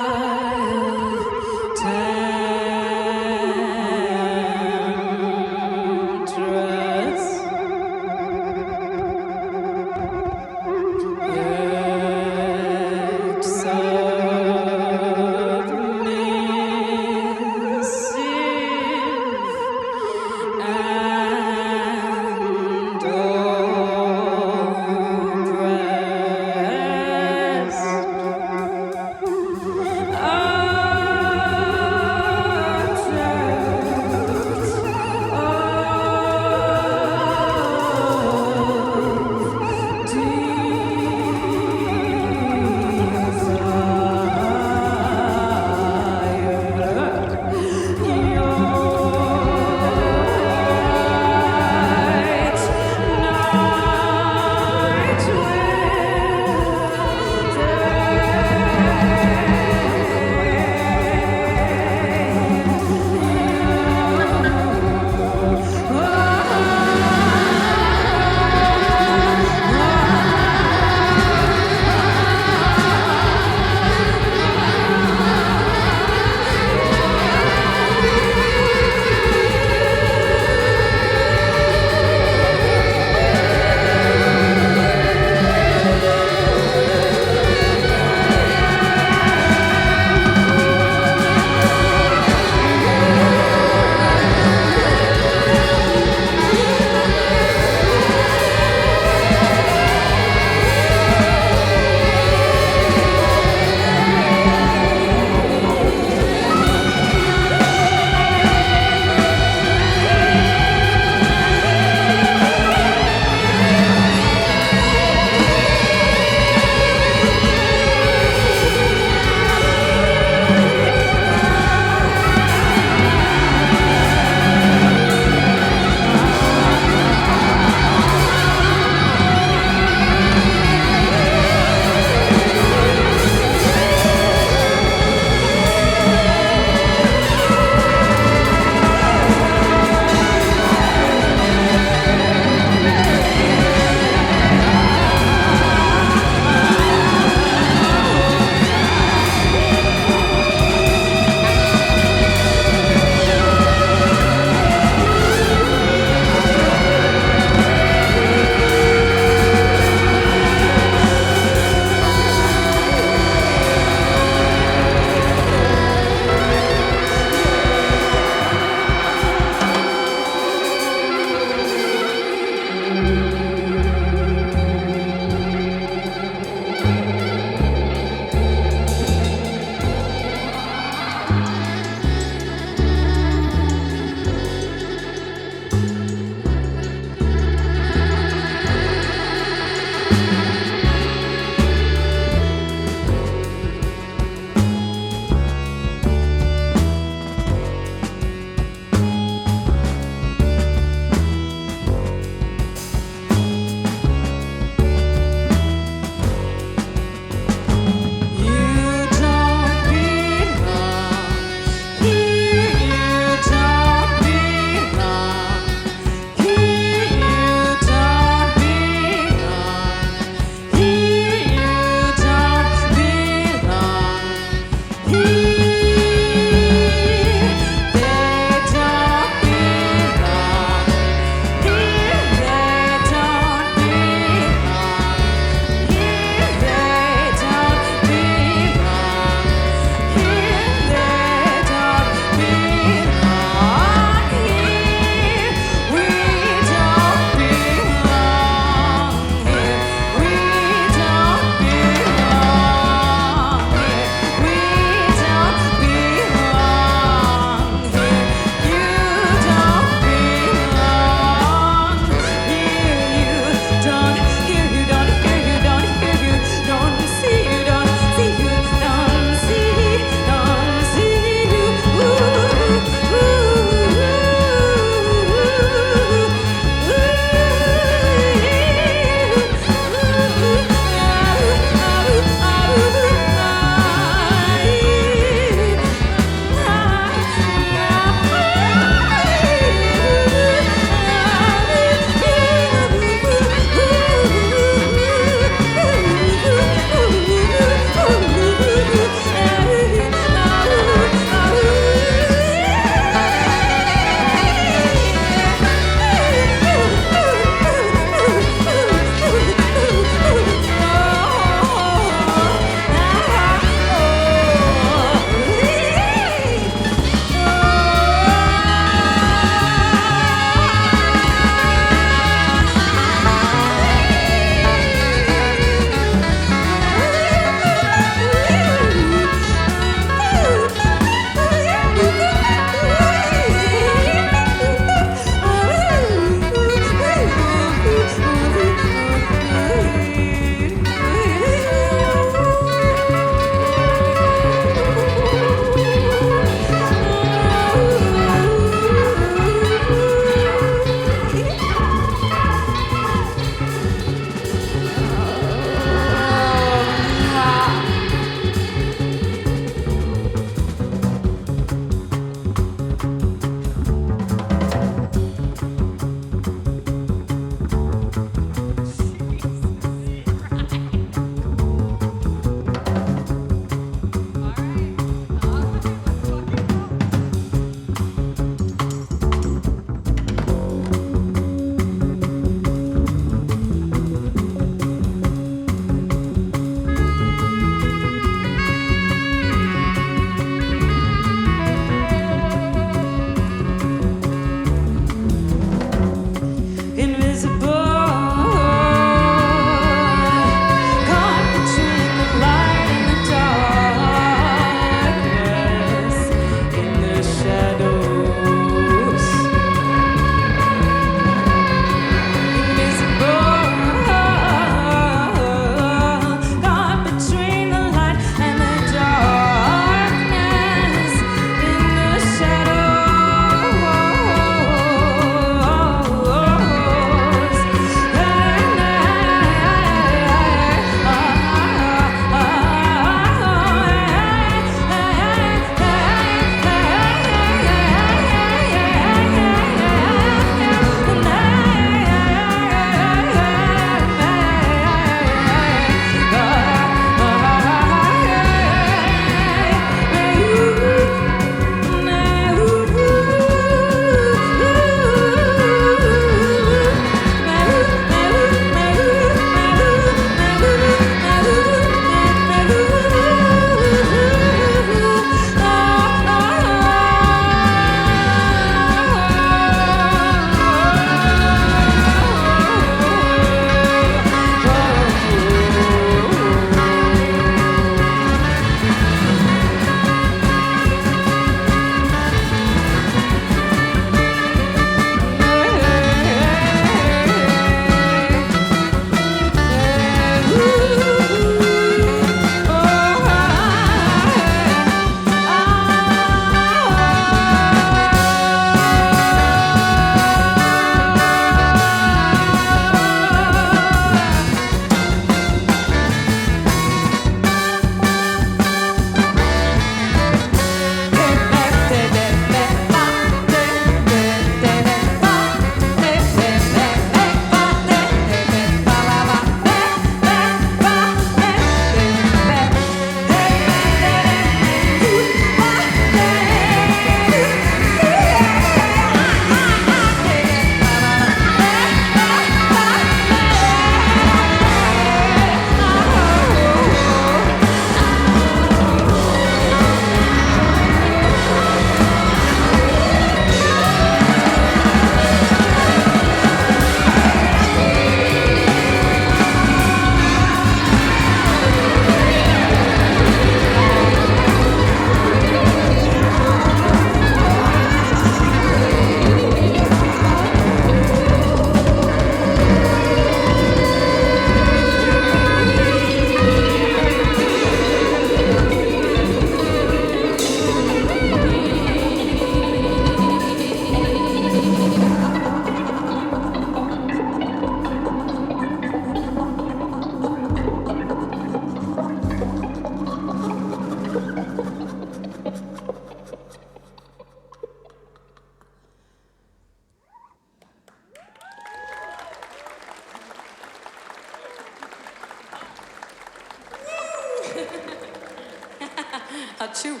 Achoo.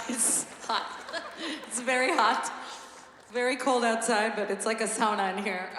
It's hot. It's very hot. It's very cold outside, but it's like a sauna in here.